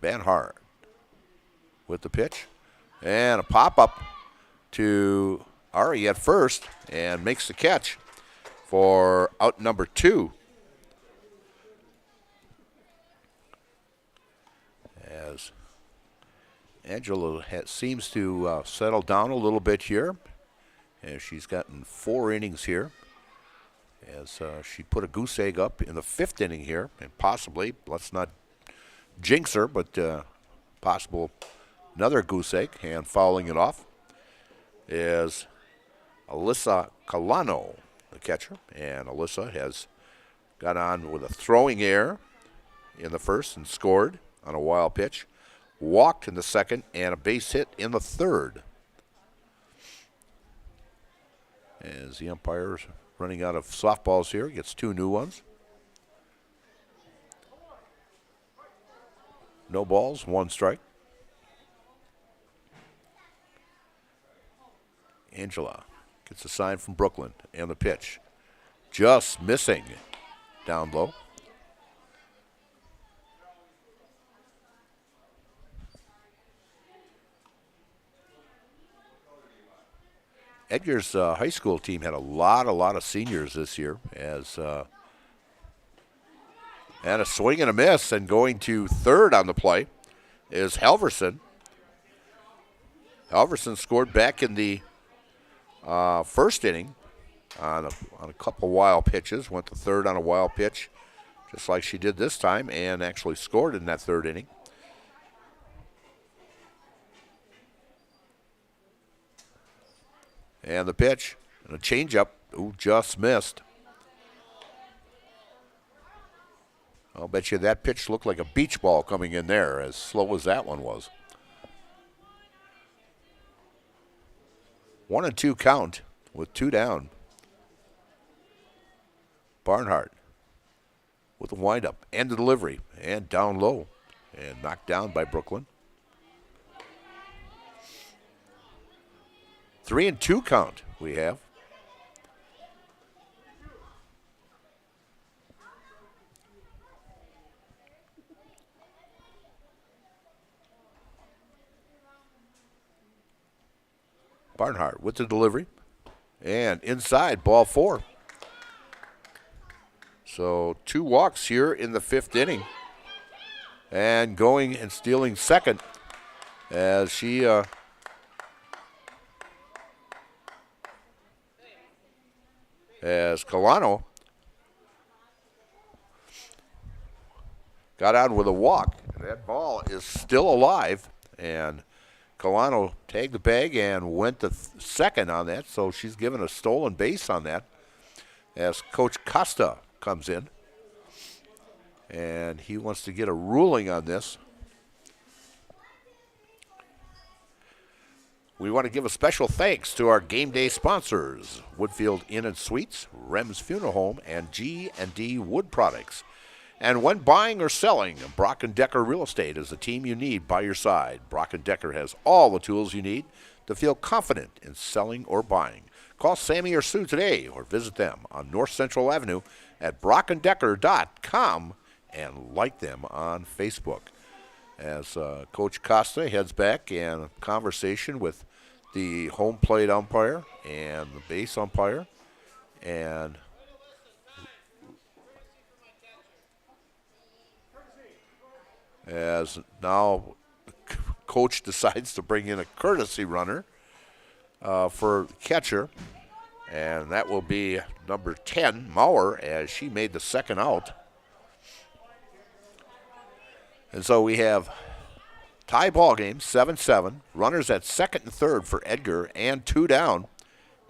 Banhart with the pitch. And a pop-up to Ari at first and makes the catch for out number 2. As Angela seems to settle down a little bit here, as she's gotten 4 innings here, as she put a goose egg up in the 5th inning here, and possibly, let's not jinx her, but possible another goose egg, and fouling it off is Alyssa Calano, the catcher, and Alyssa has got on with a throwing error in the 1st and scored on a wild pitch, walked in the 2nd, and a base hit in the 3rd. As the umpire's running out of softballs here, gets 2 new ones. No balls, 1 strike. Angela gets a sign from Brooklyn, and the pitch just missing down low. Edgar's high school team had a lot of seniors this year, as and a swing and a miss, and going to 3rd on the play is Halverson. Halverson scored back in the 1st inning on a couple wild pitches, went to 3rd on a wild pitch, just like she did this time, and actually scored in that 3rd inning. And the pitch, and a changeup, just missed. I'll bet you that pitch looked like a beach ball coming in there, as slow as that one was. 1-2 count with 2 down. Barnhart with the windup and the delivery, and down low, and knocked down by Brooklyn. 3-2 count we have. Barnhart with the delivery, and inside, ball 4. So 2 walks here in the 5th inning, and going and stealing second as she as Calano got on with a walk. That ball is still alive, and Calano tagged the bag and went to 2nd on that, so she's given a stolen base on that as Coach Costa comes in, and he wants to get a ruling on this. We want to give a special thanks to our game day sponsors, Woodfield Inn and Suites, Rem's Funeral Home, and G&D Wood Products. And when buying or selling, Brock & Decker Real Estate is the team you need by your side. Brock & Decker has all the tools you need to feel confident in selling or buying. Call Sammy or Sue today or visit them on North Central Avenue at brockanddecker.com and like them on Facebook. as Coach Costa heads back and conversation with the home plate umpire and the base umpire. And as now coach decides to bring in a courtesy runner for the catcher, and that will be number 10, Maurer, as she made the second out. And so we have tie ball game, 7-7. Runners at second and third for Edgar and 2 down.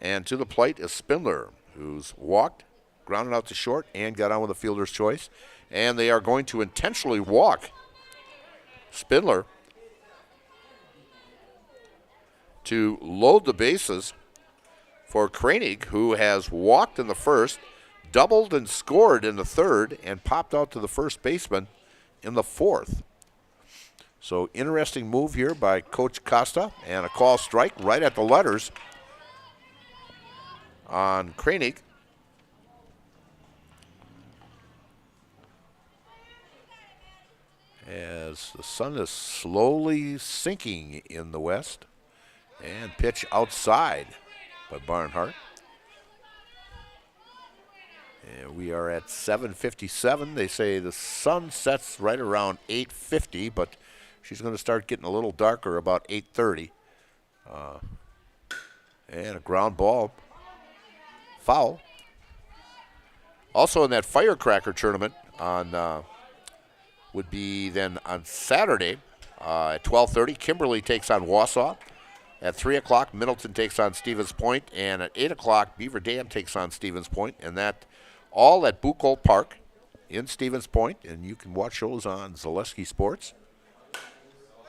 And to the plate is Spindler, who's walked, grounded out to short, and got on with a fielder's choice. And they are going to intentionally walk Spindler to load the bases for Kranig, who has walked in the first, doubled and scored in the third, and popped out to the first baseman in the fourth. So interesting move here by Coach Costa, and a call strike right at the letters on Kranig. As the sun is slowly sinking in the west, and pitch outside by Barnhart. And we are at 7:57. They say the sun sets right around 8:50, but she's going to start getting a little darker about 8:30. And a ground ball. Foul. Also in that firecracker tournament on would be then on Saturday at 12:30. Kimberly takes on Wausau. At 3 o'clock, Middleton takes on Stevens Point, and at 8 o'clock, Beaver Dam takes on Stevens Point, and that all at Bucol Park in Stevens Point, and you can watch those on Zaleski Sports.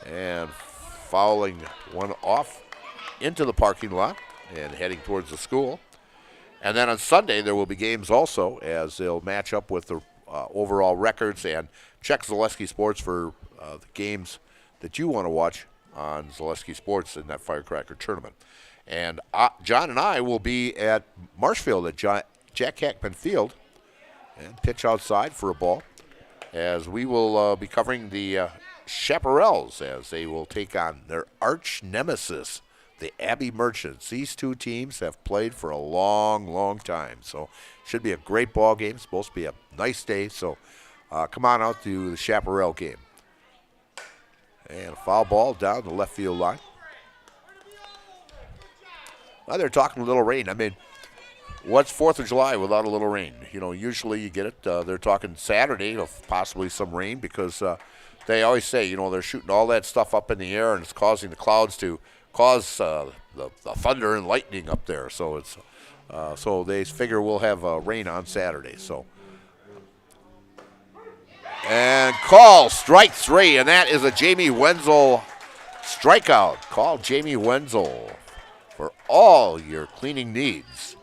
And fouling one off into the parking lot and heading towards the school. And then on Sunday, there will be games also, as they'll match up with the overall records, and check Zaleski Sports for the games that you want to watch on Zaleski Sports in that firecracker tournament. And John and I will be at Marshfield at Jack Hackman Field and pitch outside for a ball, as we will be covering the Chaparrals as they will take on their arch nemesis, the Abbey Merchants. These two teams have played for a long, long time, so should be a great ball game. It's supposed to be a nice day, so come on out to the Chaparral game. And a foul ball down the left field line. Now they're talking a little rain. I mean, what's 4th of July without a little rain? You know, usually you get it. They're talking Saturday of possibly some rain, because they always say, you know, they're shooting all that stuff up in the air and it's causing the clouds to cause the thunder and lightning up there. So it's so they figure we'll have rain on Saturday. So. And call strike 3, and that is a Jamie Wenzel strikeout. Call Jamie Wenzel for all your cleaning needs.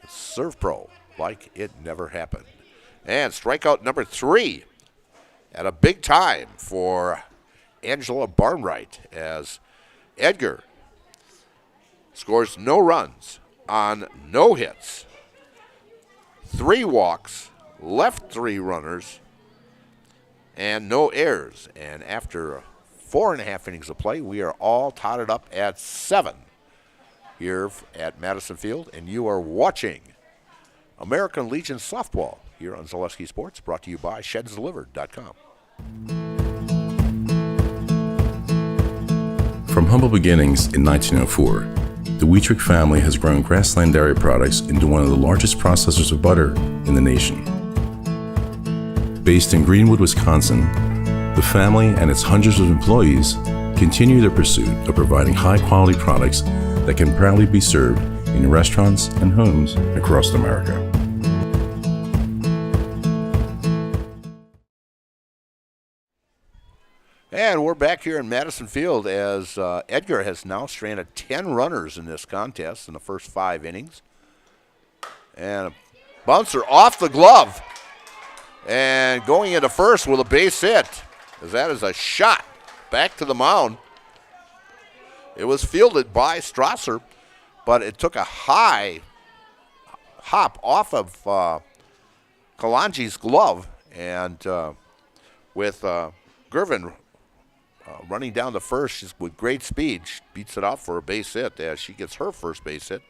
Serve Pro like it never happened. And strikeout number 3 at a big time for Angela Barnwright, as Edgar scores no runs on no hits, 3 walks, left 3 runners, and no errors. And after 4.5 innings of play, we are all totted up at 7 here at Madison Field, and you are watching American Legion Softball here on Zaleski Sports, brought to you by ShedsDelivered.com. From humble beginnings in 1904, the Wheatrick family has grown Grassland Dairy Products into one of the largest processors of butter in the nation. Based in Greenwood, Wisconsin, the family and its hundreds of employees continue their pursuit of providing high-quality products that can proudly be served in restaurants and homes across America. And we're back here in Madison Field as Edgar has now stranded 10 runners in this contest in the first 5 innings. And a bouncer off the glove. And going into first with a base hit, as that is a shot back to the mound. It was fielded by Strasser, but it took a high hop off of Kalanji's glove, and with Gervin running down the first. She's with great speed. She beats it out for a base hit as she gets her first base hit.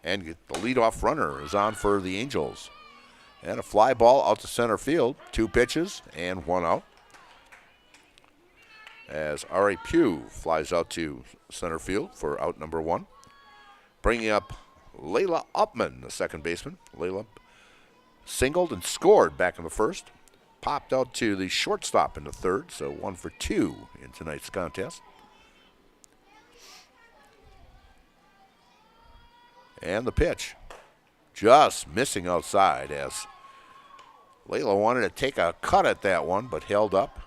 And the leadoff runner is on for the Angels. And a fly ball out to center field. 2 pitches and 1 out. As Ari Pugh flies out to center field for out number 1. Bringing up Layla Upman, the second baseman. Layla singled and scored back in the first. Popped out to the shortstop in the third, so 1 for 2 in tonight's contest. And the pitch, just missing outside as Layla wanted to take a cut at that one, but held up.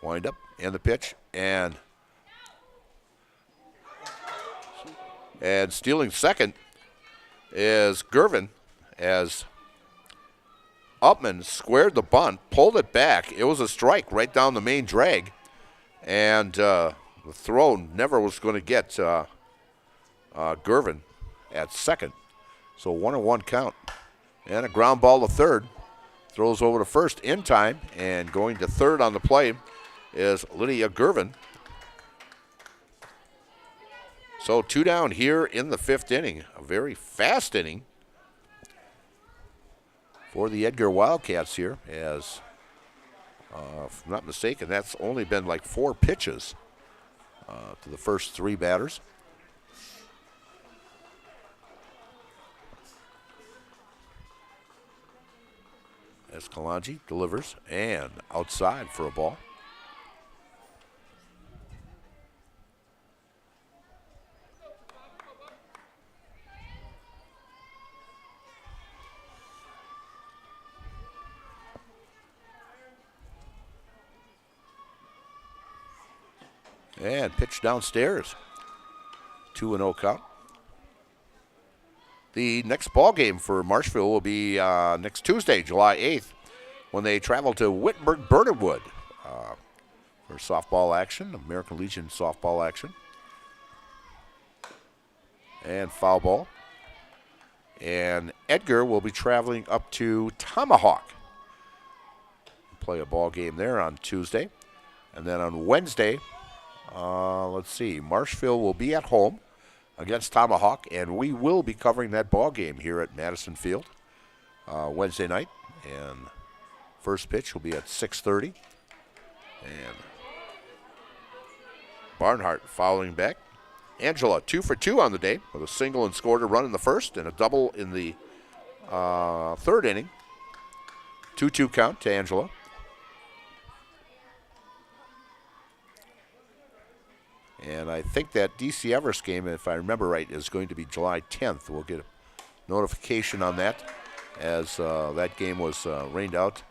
Wind up, and the pitch, and stealing second is Gervin as Upman squared the bunt, pulled it back. It was a strike right down the main drag, and the throw never was going to get Gervin at second. So 1-1 count. And a ground ball to third. Throws over to first in time, and going to third on the play is Lydia Gervin. So 2 down here in the 5th inning. A very fast inning for the Edgar Wildcats here, as, if I'm not mistaken, that's only been like 4 pitches to the first 3 batters. Escalante delivers, and outside for a ball. And pitch downstairs. 2-0 count. The next ball game for Marshfield will be next Tuesday, July 8th, when they travel to Whitburg-Burnhamwood for softball action, American Legion softball action. And foul ball. And Edgar will be traveling up to Tomahawk. Play a ball game there on Tuesday. And then on Wednesday, let's see, Marshfield will be at home against Tomahawk, and we will be covering that ball game here at Madison Field Wednesday night. And first pitch will be at 6:30. And Barnhart fouling back. Angela 2 for 2 on the day with a single and scored a run in the first and a double in the third inning. 2-2 count to Angela. And I think that DC Everest game, if I remember right, is going to be July 10th. We'll get a notification on that, as that game was rained out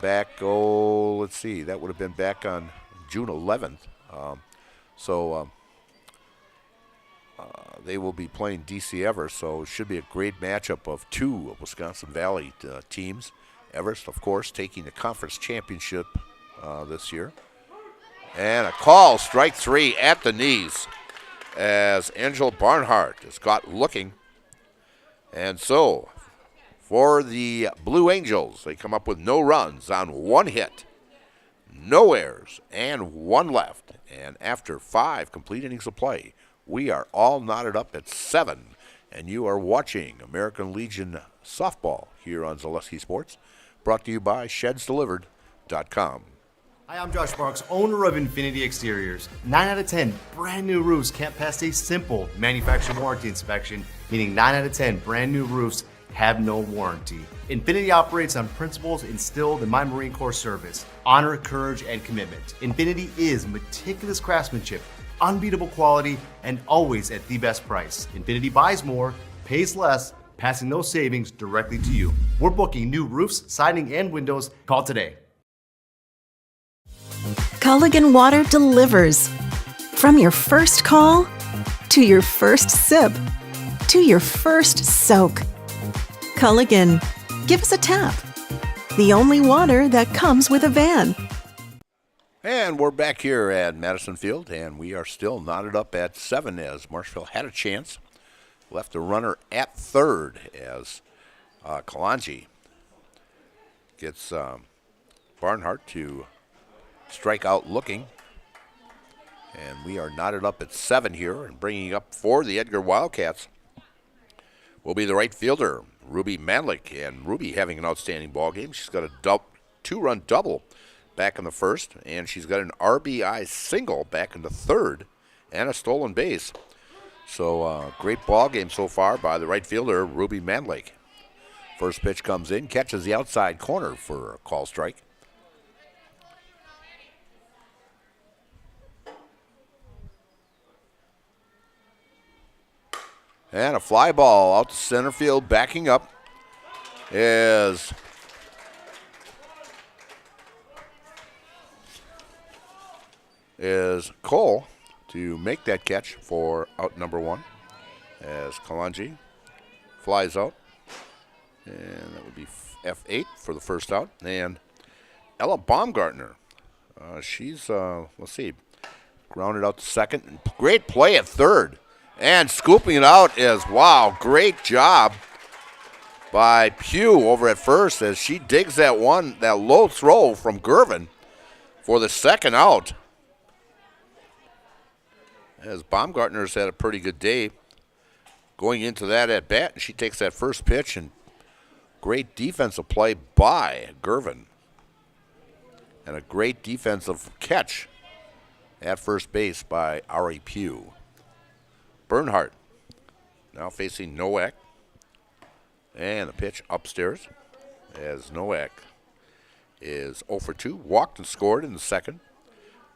back, let's see, that would have been back on June 11th. They will be playing DC Everest, so it should be a great matchup of 2 of Wisconsin Valley teams. Everest, of course, taking the conference championship this year. And a call, strike 3 at the knees, as Angela Barnhart is caught looking. And so, for the Blue Angels, they come up with no runs on 1 hit, no errors, and 1 left. And after 5 complete innings of play, we are all knotted up at 7. And you are watching American Legion Softball here on Zaleski Sports, brought to you by ShedsDelivered.com. Hi, I'm Josh Marks, owner of Infinity Exteriors. 9 out of 10 brand new roofs can't pass a simple manufacturer warranty inspection, meaning 9 out of 10 brand new roofs have no warranty. Infinity operates on principles instilled in my Marine Corps service: honor, courage, and commitment. Infinity is meticulous craftsmanship, unbeatable quality, and always at the best price. Infinity buys more, pays less, passing those savings directly to you. We're booking new roofs, siding, and windows. Call today. Culligan Water delivers. From your first call, to your first sip, to your first soak. Culligan, give us a tap. The only water that comes with a van. And we're back here at Madison Field, and we are still knotted up at 7 as Marshfield had a chance left a runner at third as Kalanji gets Barnhart to strike out looking. And we are knotted up at 7 here, and bringing up for the Edgar Wildcats will be the right fielder, Ruby Manlick. And Ruby having an outstanding ball game. She's got a 2-run double back in the first, and she's got an RBI single back in the third and a stolen base. So great ball game so far by the right fielder, Ruby Manlick. First pitch comes in, catches the outside corner for a call strike. And a fly ball out to center field, backing up is Cole to make that catch for out number 1 as Kalanji flies out. And that would be F8 for the first out. And Ella Baumgartner, she's, let's see, grounded out to second. Great play at third. And scooping it out is, wow, great job by Pugh over at first as she digs that low throw from Gervin for the second out. As Baumgartner's had a pretty good day going into that at bat, and she takes that first pitch, and great defensive play by Gervin. And a great defensive catch at first base by Ari Pugh. Bernhardt now facing Nowak. And the pitch upstairs as Nowak is 0 for 2. Walked and scored in the second.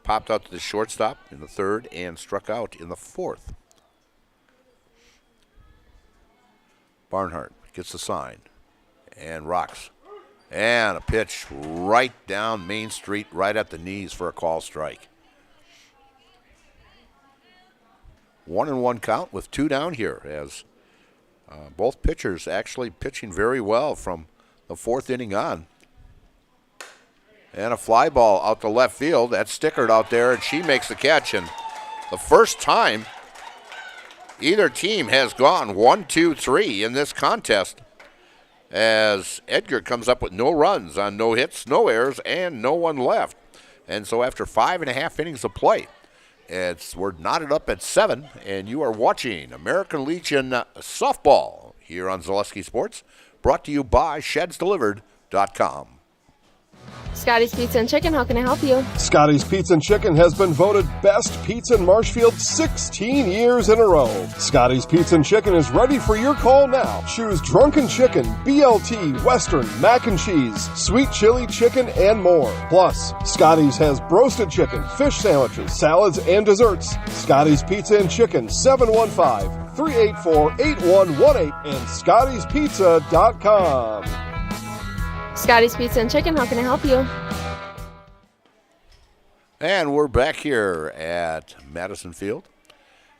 Popped out to the shortstop in the third and struck out in the fourth. Barnhart gets the sign and rocks. And a pitch right down Main Street, right at the knees for a call strike. 1-1 count with 2 down here as both pitchers actually pitching very well from the fourth inning on. And a fly ball out to left field. That's stickered out there, and she makes the catch. And the first time either team has gone 1-2-3 in this contest as Edgar comes up with no runs on no hits, no errors, and no one left. And so after 5.5 innings of play, we're knotted up at 7, and you are watching American Legion softball here on Zaleski Sports, brought to you by ShedsDelivered.com. Scotty's Pizza and Chicken, how can I help you? Scotty's Pizza and Chicken has been voted best pizza in Marshfield 16 years in a row. Scotty's Pizza and Chicken is ready for your call now. Choose drunken chicken, BLT, Western, mac and cheese, sweet chili chicken, and more. Plus, Scotty's has broasted chicken, fish sandwiches, salads, and desserts. Scotty's Pizza and Chicken, 715-384-8118 and Scotty'sPizza.com. Scotty's Pizza and Chicken, how can I help you? And we're back here at Madison Field.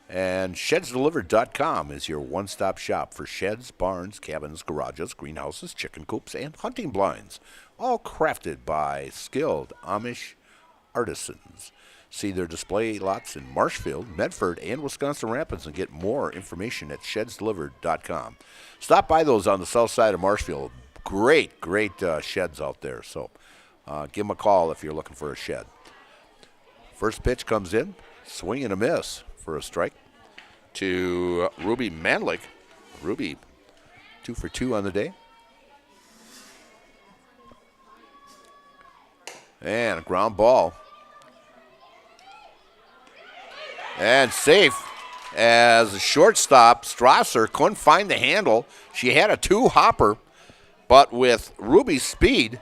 And ShedsDelivered.com is your one-stop shop for sheds, barns, cabins, garages, greenhouses, chicken coops, and hunting blinds, all crafted by skilled Amish artisans. See their display lots in Marshfield, Medford, and Wisconsin Rapids, and get more information at ShedsDelivered.com. Stop by those on the south side of Marshfield. Great sheds out there. So give them a call if you're looking for a shed. First pitch comes in, swing and a miss for a strike to Ruby Manlick. Ruby 2 for 2 on the day. And a ground ball. And safe as a shortstop, Strasser couldn't find the handle. She had a 2-hopper. But with Ruby's speed,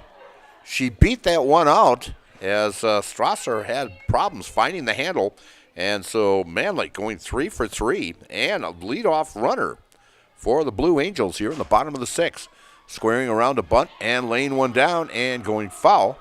she beat that one out as Strasser had problems finding the handle. And so Manlick going 3 for 3 and a leadoff runner for the Blue Angels here in the bottom of the 6th. Squaring around a bunt and laying one down and going foul.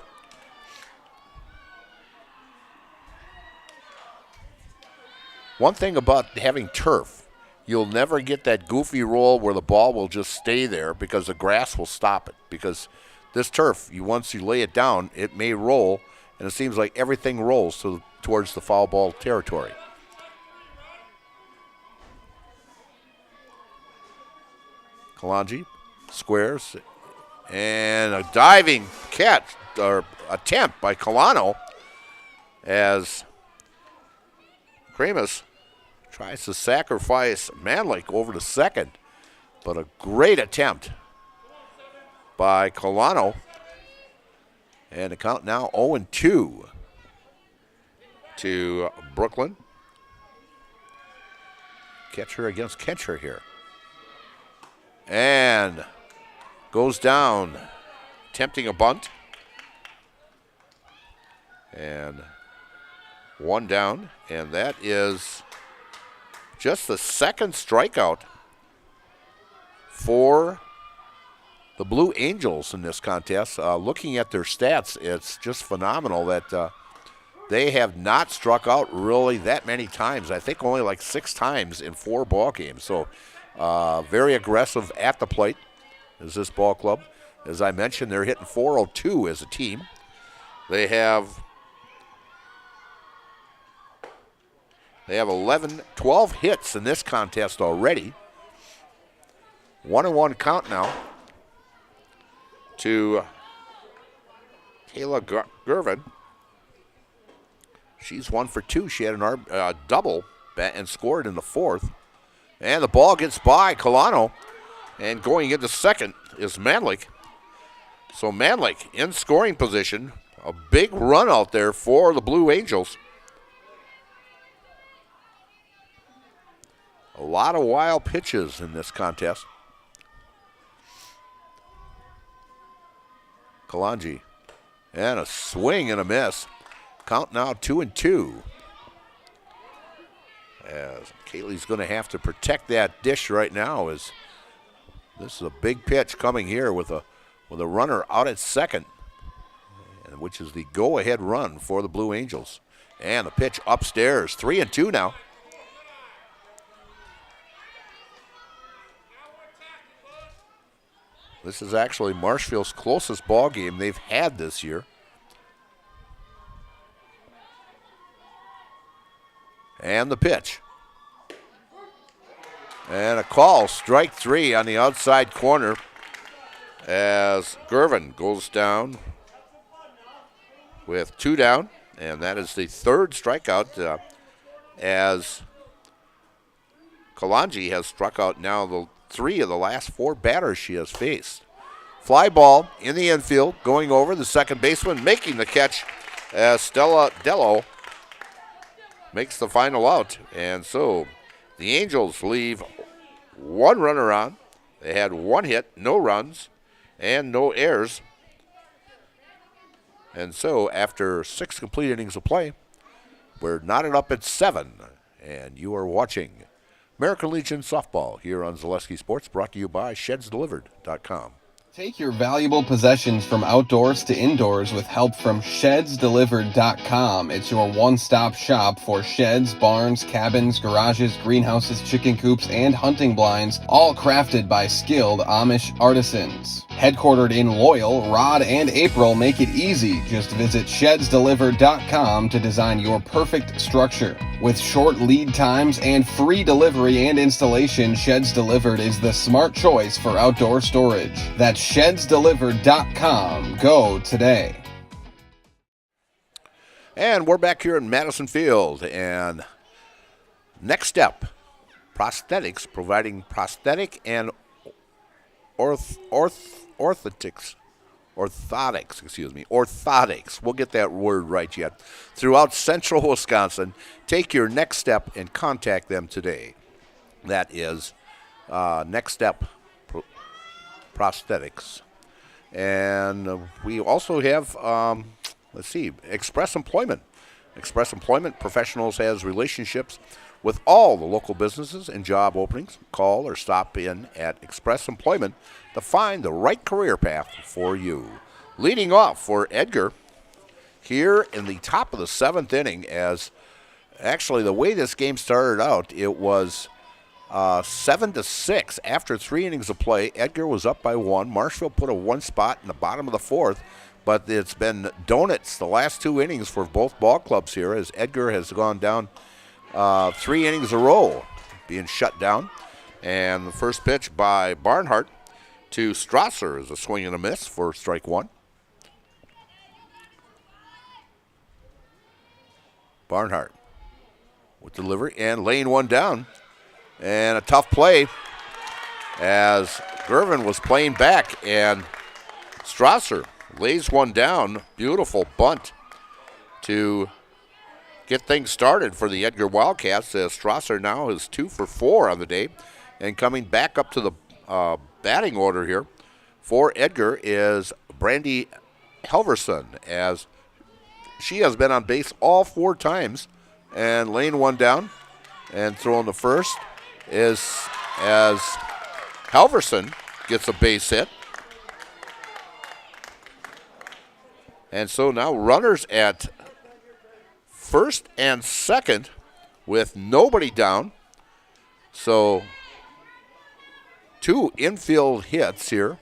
One thing about having turf, you'll never get that goofy roll where the ball will just stay there because the grass will stop it. Because this turf, once you lay it down, it may roll, and it seems like everything rolls towards the foul ball territory. Kalanji squares, and a diving catch or attempt by Colano as Kramus tries to sacrifice Manlik over to second, but a great attempt by Colano. And the count now 0-2 to Brooklyn. Catcher against catcher here. And goes down, attempting a bunt. And one down, and that is just the second strikeout for the Blue Angels in this contest. Looking at their stats, it's just phenomenal that they have not struck out really that many times. I think only like 6 times in 4 ball games. So very aggressive at the plate is this ball club. As I mentioned, they're hitting .402 as a team. They have 12 hits in this contest already. 1-1 count now to Kayla Gervin. She's 1 for 2. She had an double and scored in the 4th. And the ball gets by Colano. And going into second is Manlik. So Manlik in scoring position. A big run out there for the Blue Angels. A lot of wild pitches in this contest. Kalanji. And a swing and a miss. Count now 2-2. As Kaylee's going to have to protect that dish right now, as this is a big pitch coming here with a runner out at second, which is the go-ahead run for the Blue Angels. And the pitch upstairs, 3-2 now. This is actually Marshfield's closest ball game they've had this year. And the pitch. And a call, strike 3 on the outside corner as Gervin goes down with 2 down. And that is the 3rd strikeout as Kalanji has struck out now the 3 of the last 4 batters she has faced. Fly ball in the infield, going over the second baseman, making the catch as Stella Dello makes the final out. And so the Angels leave 1 runner on. They had 1 hit, no runs, and no errors. And so after 6 complete innings of play, we're knotted up at 7. And you are watching American Legion Softball here on Zaleski Sports, brought to you by ShedsDelivered.com. Take your valuable possessions from outdoors to indoors with help from ShedsDelivered.com. It's your one-stop shop for sheds, barns, cabins, garages, greenhouses, chicken coops, and hunting blinds, all crafted by skilled Amish artisans. Headquartered in Loyal, Rod and April make it easy. Just visit ShedsDelivered.com to design your perfect structure. With short lead times and free delivery and installation, Sheds Delivered is the smart choice for outdoor storage. That's ShedsDelivered.com. Go today. And we're back here in Madison Field. And next step, prosthetics, providing prosthetic and orthotics. We'll get that word right yet. Throughout central Wisconsin, take your next step and contact them today. That is Next Step Prosthetics. And we also have, Express Employment. Express Employment Professionals has relationships with all the local businesses and job openings. Call or stop in at Express Employment to find the right career path for you. Leading off for Edgar here in the top of the 7th inning, as actually the way this game started out, it was 7-6 after 3 innings of play. Edgar was up by 1. Marshfield put a 1 spot in the bottom of the 4th, but it's been donuts the last 2 innings for both ball clubs here, as Edgar has gone down 3 innings a row, being shut down. And the first pitch by Barnhart to Strasser is a swing and a miss for strike one. Barnhart with delivery and laying one down. And a tough play as Gervin was playing back, and Strasser lays one down. Beautiful bunt to get things started for the Edgar Wildcats, as Strasser now is 2 for 4 on the day. And coming back up to the batting order here for Edgar is Brandy Helverson, as she has been on base all 4 times and laying one down. And throwing the first is as Helverson gets a base hit. And so now runners at first and second with nobody down. So 2 infield hits here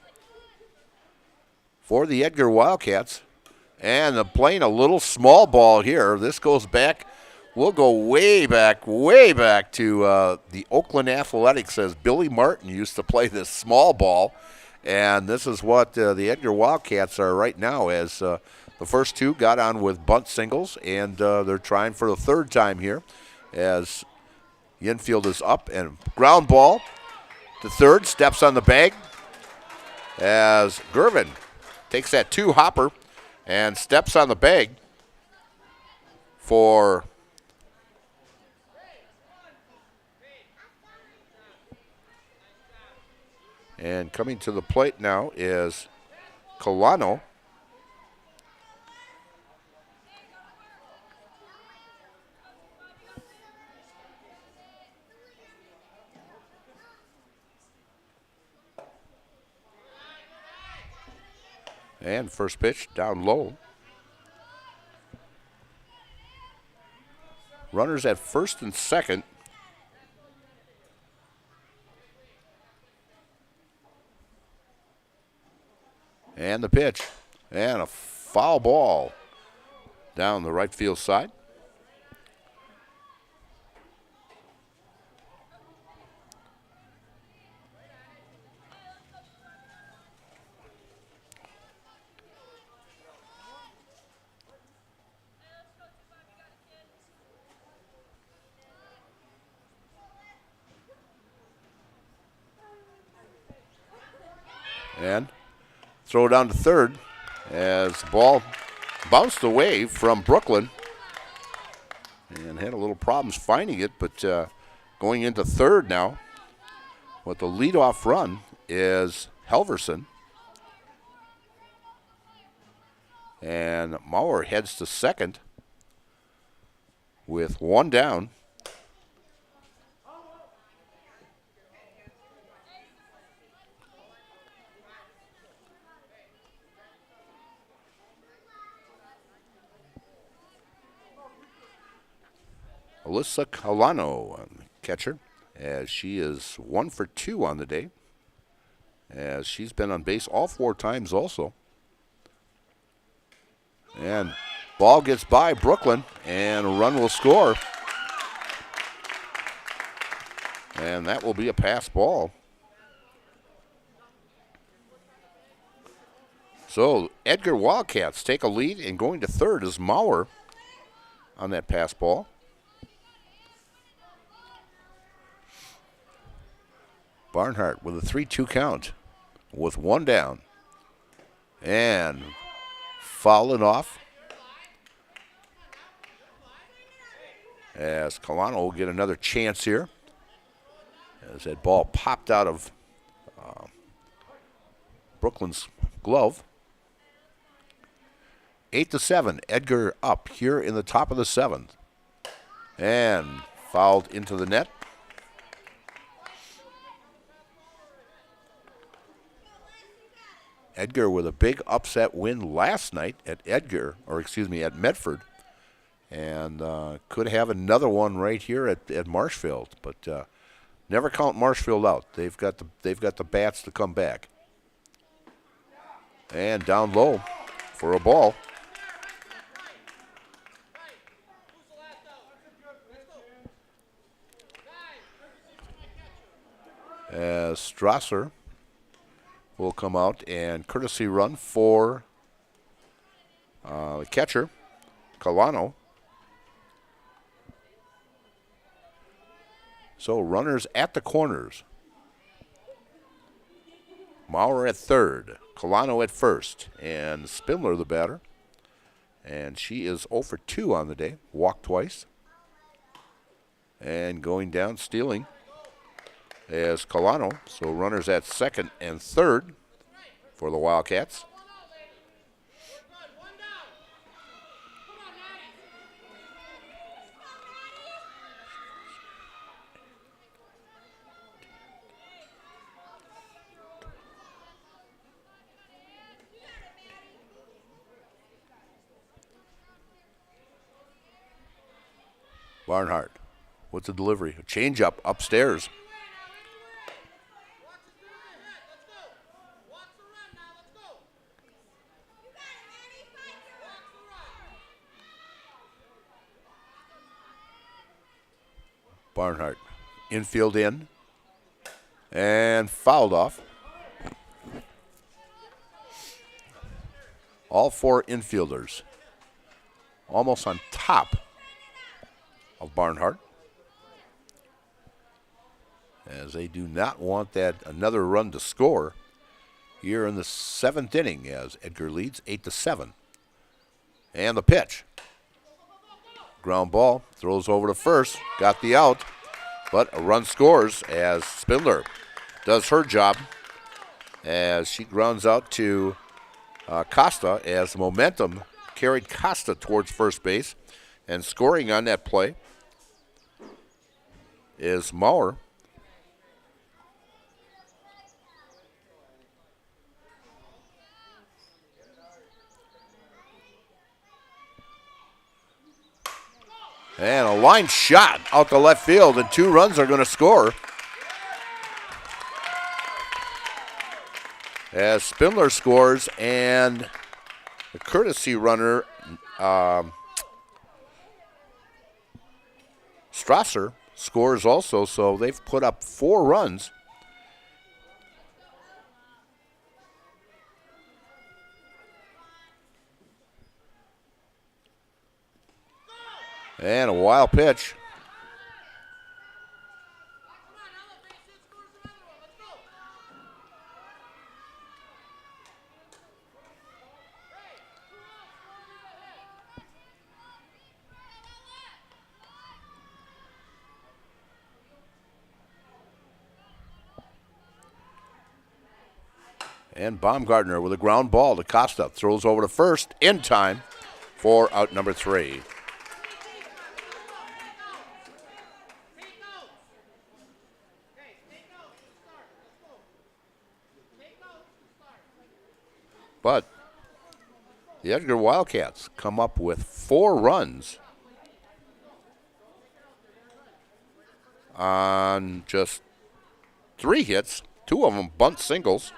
for the Edgar Wildcats. And playing a little small ball here. This goes back, we'll go way back to the Oakland Athletics, as Billy Martin used to play this small ball. And this is what the Edgar Wildcats are right now, as the first 2 got on with bunt singles, and they're trying for the third time here, as the infield is up, and ground ball to third, steps on the bag as Gervin takes that 2-hopper and steps on the bag for and coming to the plate now is Colano. And first pitch down low. Runners at first and second. And the pitch. And a foul ball down the right field side. And throw down to third as the ball bounced away from Brooklyn and had a little problems finding it, but going into third now with the leadoff run is Helverson. And Maurer heads to second with 1 down. Alyssa Colano, catcher, as she is 1 for 2 on the day, as she's been on base all 4 times also. And ball gets by Brooklyn, and a run will score. And that will be a pass ball. So Edgar Wildcats take a lead, and going to third is Maurer on that pass ball. Barnhart with a 3-2 count with 1 down. And fouling off as Colano will get another chance here, as that ball popped out of Brooklyn's glove. 8-7, Edgar up here in the top of the 7th. And fouled into the net. Edgar with a big upset win last night at Medford. And could have another one right here at Marshfield. But never count Marshfield out. They've got the bats to come back. And down low for a ball. as Strasser will come out and courtesy run for the catcher, Colano. So runners at the corners. Maurer at third, Colano at first, and Spindler the batter. And she is 0 for 2 on the day, walked twice. And going down, stealing as Colano. So runners at second and third for the Wildcats. Barnhart with the delivery. A change up upstairs. Barnhart infield in and fouled off. All 4 infielders almost on top of Barnhart, as they do not want that another run to score here in the 7th inning, as Edgar leads 8-7. And the pitch. Ground ball, throws over to first, got the out, but a run scores as Spindler does her job as she grounds out to Costa, as the momentum carried Costa towards first base, and scoring on that play is Maurer. And a line shot out to left field, and 2 runs are going to score. As Spindler scores, and the courtesy runner, Strasser, scores also, so they've put up 4 runs. And a wild pitch. And Baumgartner with a ground ball to Costa. Throws over to first in time for out number 3. But the Edgar Wildcats come up with 4 runs on just 3 hits, 2 of them bunt singles,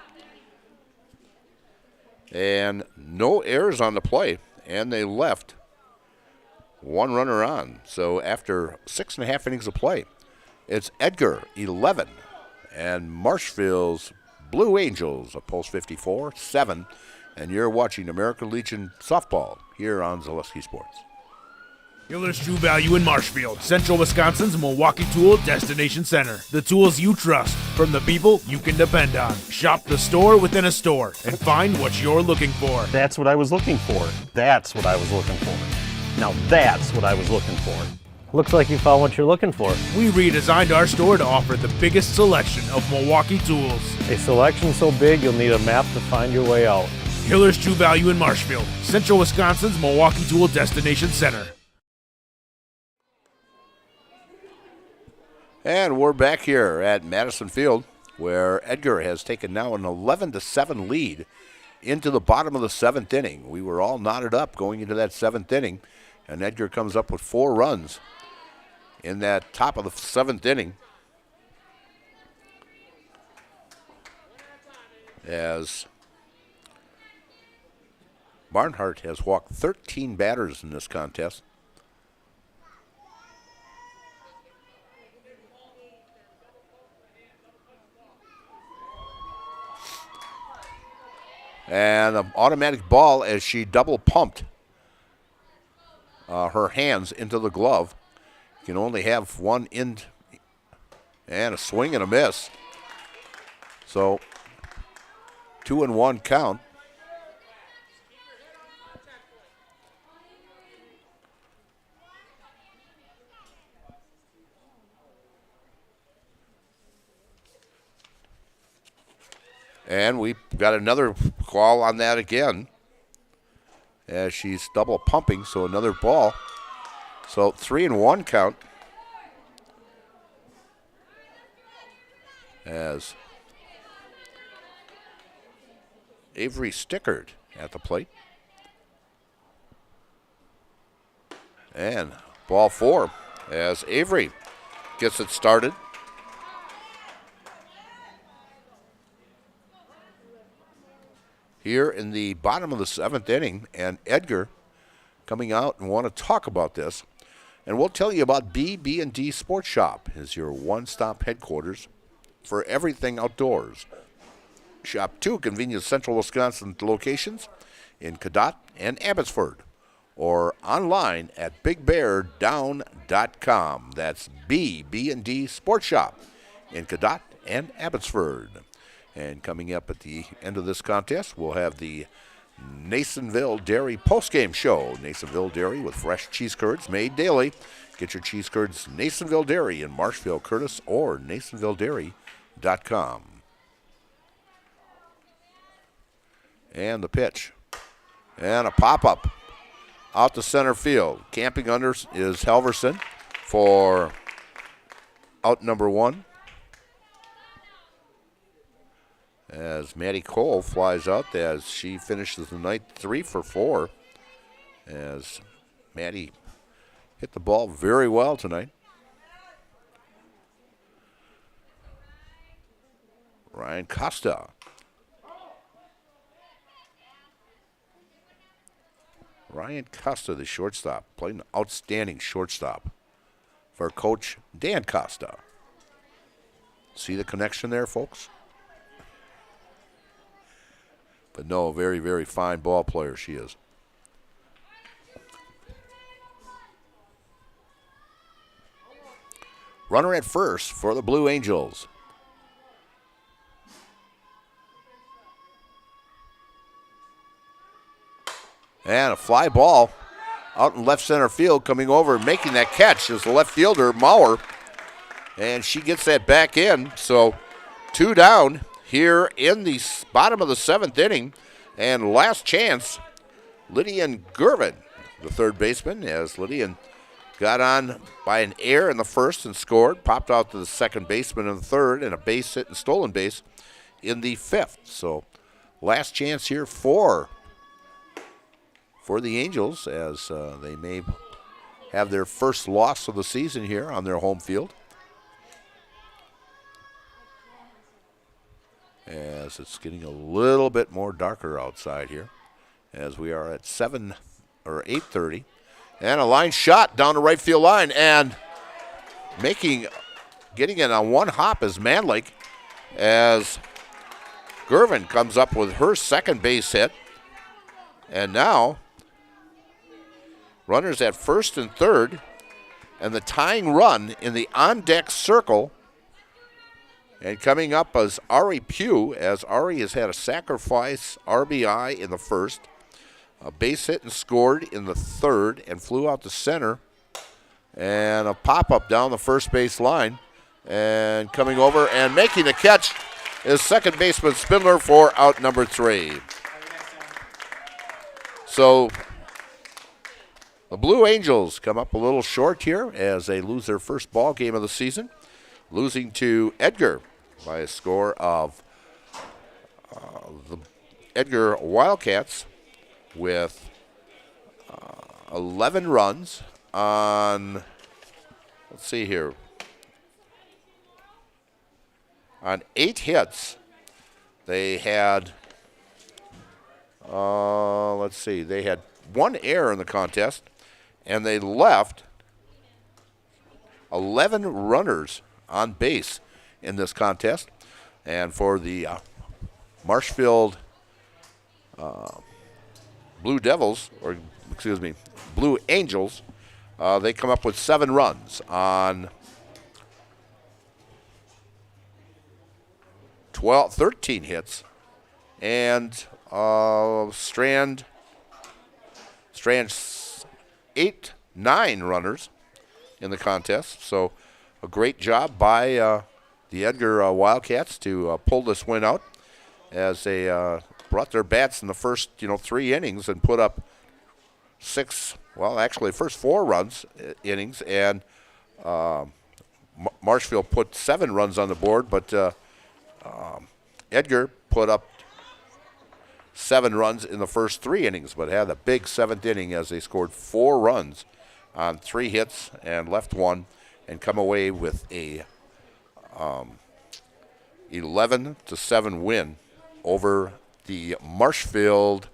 and no errors on the play, and they left 1 runner on. So after 6.5 innings of play, it's Edgar 11 and Marshfield's Blue Angels of Post 54 7. And you're watching American Legion softball here on Zaleski Sports. Hiller's True Value in Marshfield, Central Wisconsin's Milwaukee Tool Destination Center. The tools you trust from the people you can depend on. Shop the store within a store and find what you're looking for. That's what I was looking for. That's what I was looking for. Now that's what I was looking for. Looks like you found what you're looking for. We redesigned our store to offer the biggest selection of Milwaukee tools. A selection so big you'll need a map to find your way out. Hiller's True Value in Marshfield, Central Wisconsin's Milwaukee Tool Destination Center. And we're back here at Madison Field, where Edgar has taken now an 11-7 lead into the bottom of the 7th inning. We were all knotted up going into that 7th inning, and Edgar comes up with 4 runs in that top of the 7th inning, as Barnhart has walked 13 batters in this contest. And an automatic ball as she double pumped her hands into the glove. You can only have one in, and a swing and a miss. So 2-1 count. And we got another call on that again as she's double pumping, so another ball. So 3-1 count as Avery Stickard at the plate. And ball 4 as Avery gets it started. Here in the bottom of the 7th inning, and Edgar coming out and want to talk about this. And we'll tell you about B&D Sports Shop is your one-stop headquarters for everything outdoors. Shop 2 convenient central Wisconsin locations in Cadott and Abbotsford, or online at bigbeardown.com. That's B&D Sports Shop in Cadott and Abbotsford. And coming up at the end of this contest, we'll have the Nasonville Dairy postgame show. Nasonville Dairy with fresh cheese curds made daily. Get your cheese curds Nasonville Dairy in Marshfield, Curtis, or nasonvilledairy.com. And the pitch. And a pop-up out to center field. Camping under is Halverson for out number 1. As Maddie Cole flies out as she finishes the night 3 for 4. As Maddie hit the ball very well tonight. Ryan Costa. Ryan Costa, the shortstop, played an outstanding shortstop for Coach Dan Costa. See the connection there, folks? But no, very, very fine ball player she is. Runner at first for the Blue Angels. And a fly ball out in left center field. Coming over and making that catch is the left fielder, Maurer. And she gets that back in. So 2 down here in the bottom of the 7th inning. And last chance, Lydian Gervin, the third baseman, as Lydian got on by an error in the first and scored. Popped out to the second baseman in the third, and a base hit and stolen base in the 5th. So last chance here for the Angels, as they may have their first loss of the season here on their home field. As it's getting a little bit more darker outside here, as we are at 8:30, and a line shot down the right field line, and getting it on one hop is Manlake, as Gervin comes up with her second base hit, and now runners at first and third, and the tying run in the on-deck circle. And coming up is Ari Pugh, as Ari has had a sacrifice RBI in the first, a base hit and scored in the third, and flew out to center, and a pop-up down the first base line. And coming over and making the catch is second baseman Spindler for out number 3. So the Blue Angels come up a little short here as they lose their first ball game of the season, losing to Edgar by a score of the Edgar Wildcats with 11 runs on, let's see here, on 8 hits. They had, they had 1 error in the contest, and they left 11 runners on base in this contest. And for the Marshfield Blue Devils, or excuse me, Blue Angels, they come up with 7 runs on 13 hits, and Strand's 9 runners in the contest. So a great job by the Edgar Wildcats to pull this win out, as they brought their bats in the first 3 innings and put up 6, well, actually first 4 runs innings, and Marshfield put 7 runs on the board, but Edgar put up 7 runs in the first 3 innings, but had a big 7th inning as they scored 4 runs on 3 hits and left 1, and come away with a 11-7 win over the Marshfield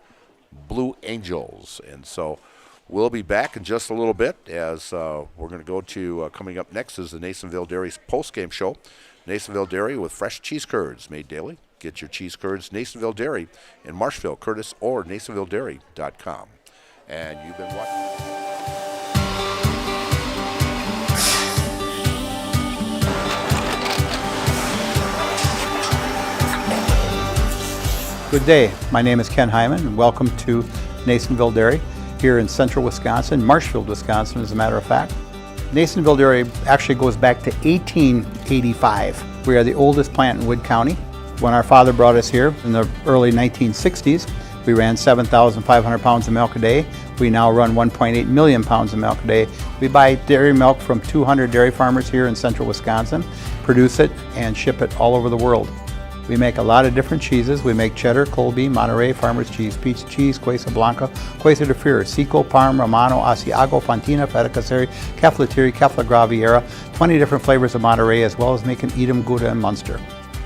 Blue Angels. And so we'll be back in just a little bit, as we're going to go to coming up next is the Nasonville Dairy's post-game show. Nasonville Dairy with fresh cheese curds made daily. Get your cheese curds, Nasonville Dairy in Marshfield, Curtis, or NasonvilleDairy.com. And you've been watching. Good day. My name is Ken Hyman, and welcome to Nasonville Dairy here in central Wisconsin, Marshfield, Wisconsin, as a matter of fact. Nasonville Dairy actually goes back to 1885. We are the oldest plant in Wood County. When our father brought us here in the early 1960s, we ran 7,500 pounds of milk a day. We now run 1.8 million pounds of milk a day. We buy dairy milk from 200 dairy farmers here in central Wisconsin, produce it, and ship it all over the world. We make a lot of different cheeses. We make cheddar, Colby, Monterey, Farmer's Cheese, Peach Cheese, Quesa Blanca, Quesa de Fury, Seco, Parm, Romano, Asiago, Fontina, Feta Caseri, Caflatiri, Cafla Graviera, 20 different flavors of Monterey, as well as making Edam, Gouda, and Munster.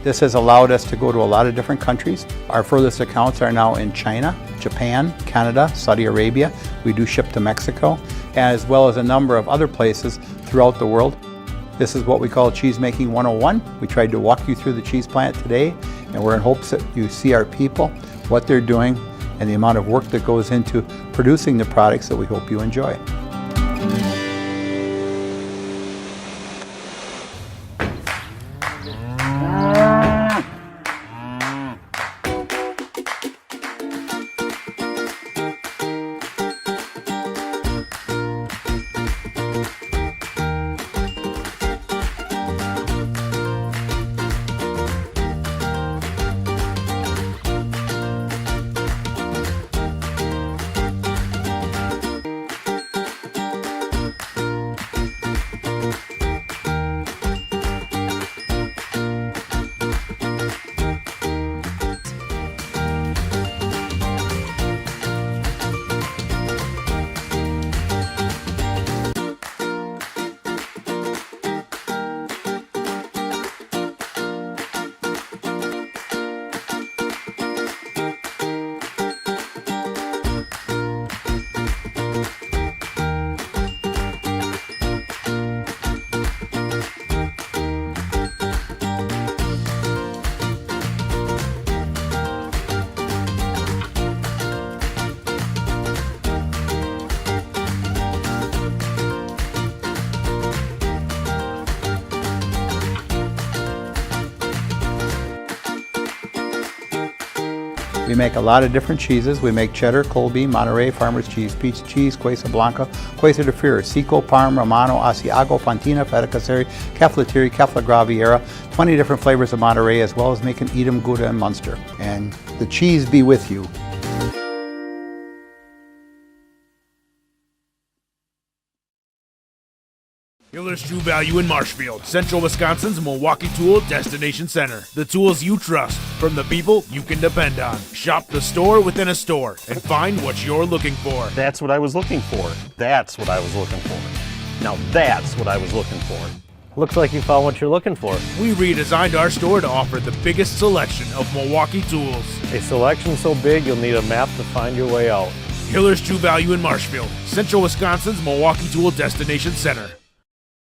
This has allowed us to go to a lot of different countries. Our furthest accounts are now in China, Japan, Canada, Saudi Arabia. We do ship to Mexico, as well as a number of other places throughout the world. This is what we call Cheese Making 101. We tried to walk you through the cheese plant today, and we're in hopes that you see our people, what they're doing, and the amount of work that goes into producing the products that we hope you enjoy. We make a lot of different cheeses. We make cheddar, Colby, Monterey, Farmer's Cheese, Peach Cheese, Quesa Blanca, Quesa de Fury, Seco, Parm, Romano, Asiago, Fontina, Feta Caseri, Caflatiri, Cafla Graviera, 20 different flavors of Monterey, as well as making Edam, Gouda, and Munster. And the cheese be with you. Hiller's True Value in Marshfield, Central Wisconsin's Milwaukee Tool Destination Center. The tools you trust from the people you can depend on. Shop the store within a store and find what you're looking for. That's what I was looking for. That's what I was looking for. Now that's what I was looking for. Looks like you found what you're looking for. We redesigned our store to offer the biggest selection of Milwaukee tools. A selection so big you'll need a map to find your way out. Hiller's True Value in Marshfield, Central Wisconsin's Milwaukee Tool Destination Center.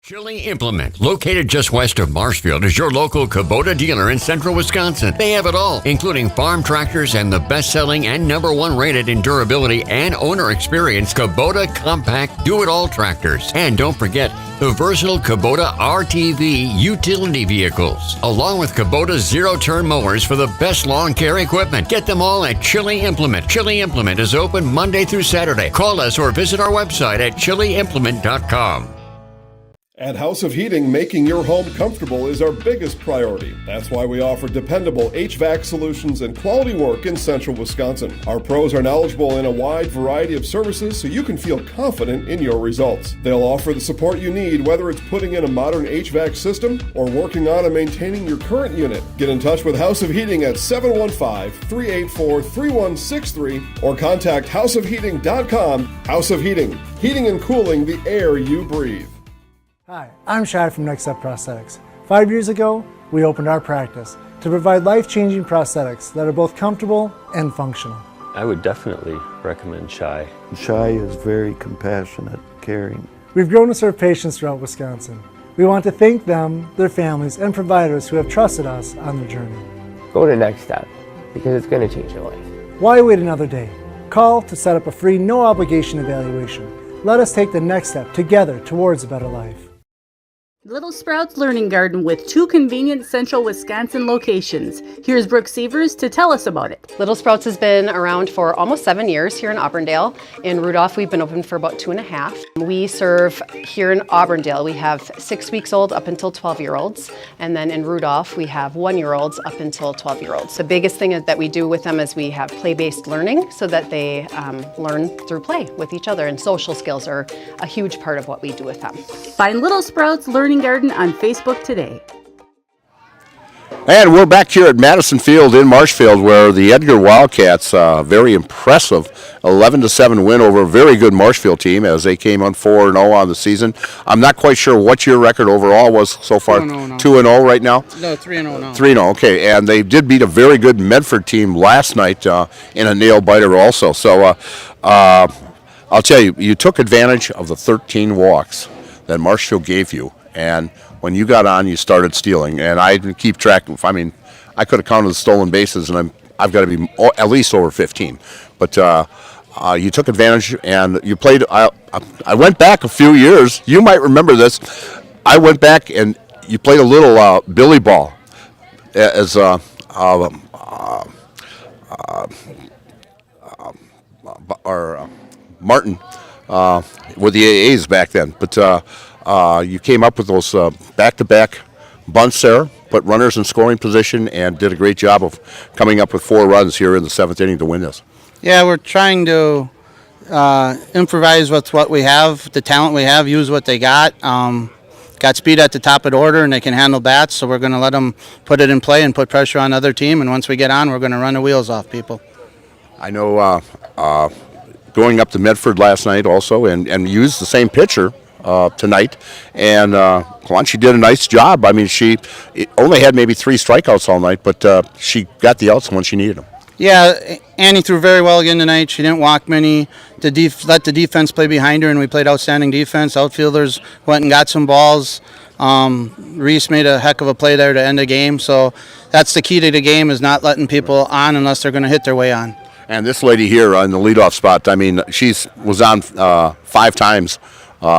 Chili Implement, located just west of Marshfield, is your local Kubota dealer in central Wisconsin. They have it all, including farm tractors and the best-selling and #1 rated in durability and owner experience Kubota compact do-it-all tractors. And don't forget the versatile Kubota RTV utility vehicles, along with Kubota zero-turn mowers for the best lawn care equipment. Get them all at Chili Implement. Chili Implement is open Monday through Saturday. Call us or visit our website at chiliimplement.com. At House of Heating, making your home comfortable is our biggest priority. That's why we offer dependable HVAC solutions and quality work in central Wisconsin. Our pros are knowledgeable in a wide variety of services so you can feel confident in your results. They'll offer the support you need, whether it's putting in a modern HVAC system or working on and maintaining your current unit. Get in touch with House of Heating at 715-384-3163 or contact houseofheating.com. House of Heating, heating and cooling the air you breathe. Hi, I'm Shad from Next Step Prosthetics. 5 years ago, we opened our practice to provide life-changing prosthetics that are both comfortable and functional. I would definitely recommend Shai. Shai is very compassionate, caring. We've grown to serve patients throughout Wisconsin. We want to thank them, their families, and providers who have trusted us on their journey. Go to Next Step because it's going to change your life. Why wait another day? Call to set up a free, no-obligation evaluation. Let us take the next step together towards a better life. Little Sprouts Learning Garden with 2 convenient central Wisconsin locations. Here's Brooke Sievers to tell us about it. Little Sprouts has been around for almost 7 years here in Auburndale. In Rudolph, we've been open for about 2.5. We serve here in Auburndale. We have 6 weeks old up until 12-year-olds. And then in Rudolph, we have 1-year-olds up until 12-year-olds. The biggest thing that we do with them is we have play-based learning so that they learn through play with each other. And social skills are a huge part of what we do with them. Find Little Sprouts Learning Garden on Facebook today. And we're back here at Madison Field in Marshfield, where the Edgar Wildcats, very impressive 11-7 win over a very good Marshfield team as they came on 4-0 on the season. I'm not quite sure what your record overall was so far. 2-0 right now? No, 3-0 now. 3-0, okay. And they did beat a very good Medford team last night in a nail biter also. So I'll tell you, you took advantage of the 13 walks that Marshfield gave you. And when you got on, you started stealing. And I didn't keep track of, I mean, I could have counted the stolen bases, and I've got to be at least over 15. But you took advantage, and you played. I went back a few years. You might remember this. I went back, and you played a little billy ball as Martin with the AAs back then. But you came up with those back-to-back bunts there, put runners in scoring position, and did a great job of coming up with 4 runs here in the 7th inning to win this. Yeah, we're trying to improvise with what we have, the talent we have, use what they got. Got speed at the top of the order, and they can handle bats, so we're going to let them put it in play and put pressure on the other team, and once we get on, we're going to run the wheels off people. I know going up to Medford last night also and used the same pitcher tonight, and Clancy did a nice job. I mean, she only had maybe 3 strikeouts all night, but she got the outs when she needed them. Yeah, Annie threw very well again tonight. She didn't walk many. Let the defense play behind her, and we played outstanding defense. Outfielders went and got some balls. Reese made a heck of a play there to end the game. So that's the key to the game, is not letting people on unless they're going to hit their way on. And this lady here in the leadoff spot, I mean, she was on 5 times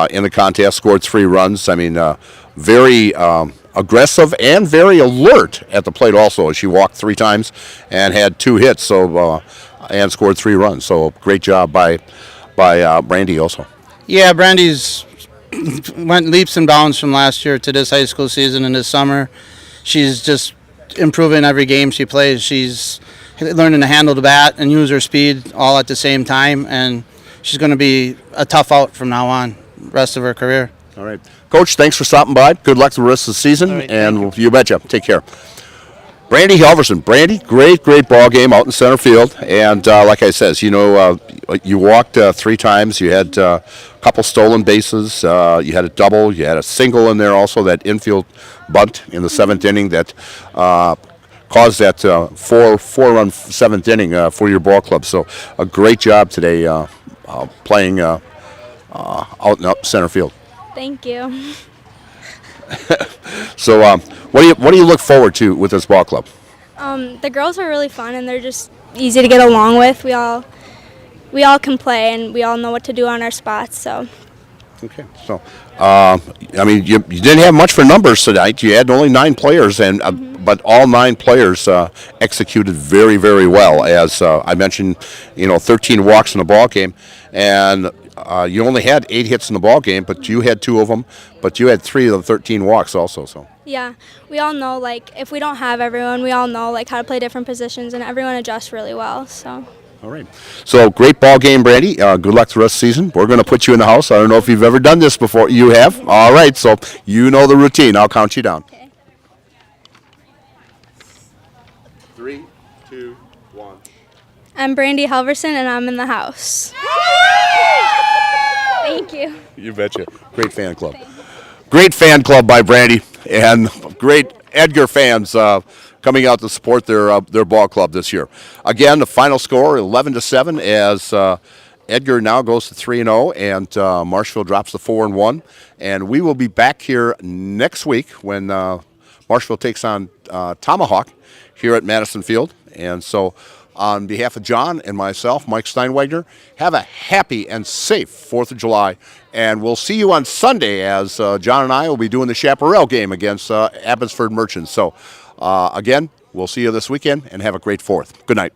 in the contest, scored 3 runs. I mean, very aggressive and very alert at the plate also. She walked 3 times and had 2 hits, so and scored 3 runs. So great job by Brandy also. Yeah, Brandy's went leaps and bounds from last year to this high school season and this summer. She's just improving every game she plays. She's learning to handle the bat and use her speed all at the same time, and she's going to be a tough out from now on, rest of her career. All right. Coach, thanks for stopping by. Good luck the rest of the season, and you betcha. Take care. Brandy Halverson. Brandy, great ball game out in center field, and like I says, you know, you walked 3 times. You had a couple stolen bases. You had a double. You had a single in there also, that infield bunt in the 7th inning that caused that 4-run 7th inning for your ball club. So a great job today playing out in center field. Thank you. So, what do you look forward to with this ball club? The girls are really fun and they're just easy to get along with. We all can play and we all know what to do on our spots. So. Okay. So, I mean, you didn't have much for numbers tonight. You had only 9 players, and but all 9 players executed very, very well. As I mentioned, 13 walks in the ball game, and you only had 8 hits in the ball game, but you had 2 of them. But you had 3 of the 13 walks also. So. Yeah, we all know, like, if we don't have everyone, we all know, like, how to play different positions, and everyone adjusts really well, so. All right. So, great ball game, Brandy. Good luck the rest of the season. We're going to put you in the house. I don't know if you've ever done this before. You have? All right. So, you know the routine. I'll count you down. Okay. 3, 2, 1. I'm Brandy Halverson, and I'm in the house. Thank you. You betcha. Great fan club. Great fan club by Brandy, and great Edgar fans coming out to support their ball club this year. Again, the final score 11-7 as Edgar now goes to 3-0, and Marshfield drops to 4-1. And we will be back here next week when Marshfield takes on Tomahawk here at Madison Field. And so, on behalf of John and myself, Mike Steinwegner, have a happy and safe 4th of July. And we'll see you on Sunday as John and I will be doing the Chaparral game against Abbotsford Merchants. So, again, we'll see you this weekend and have a great 4th. Good night.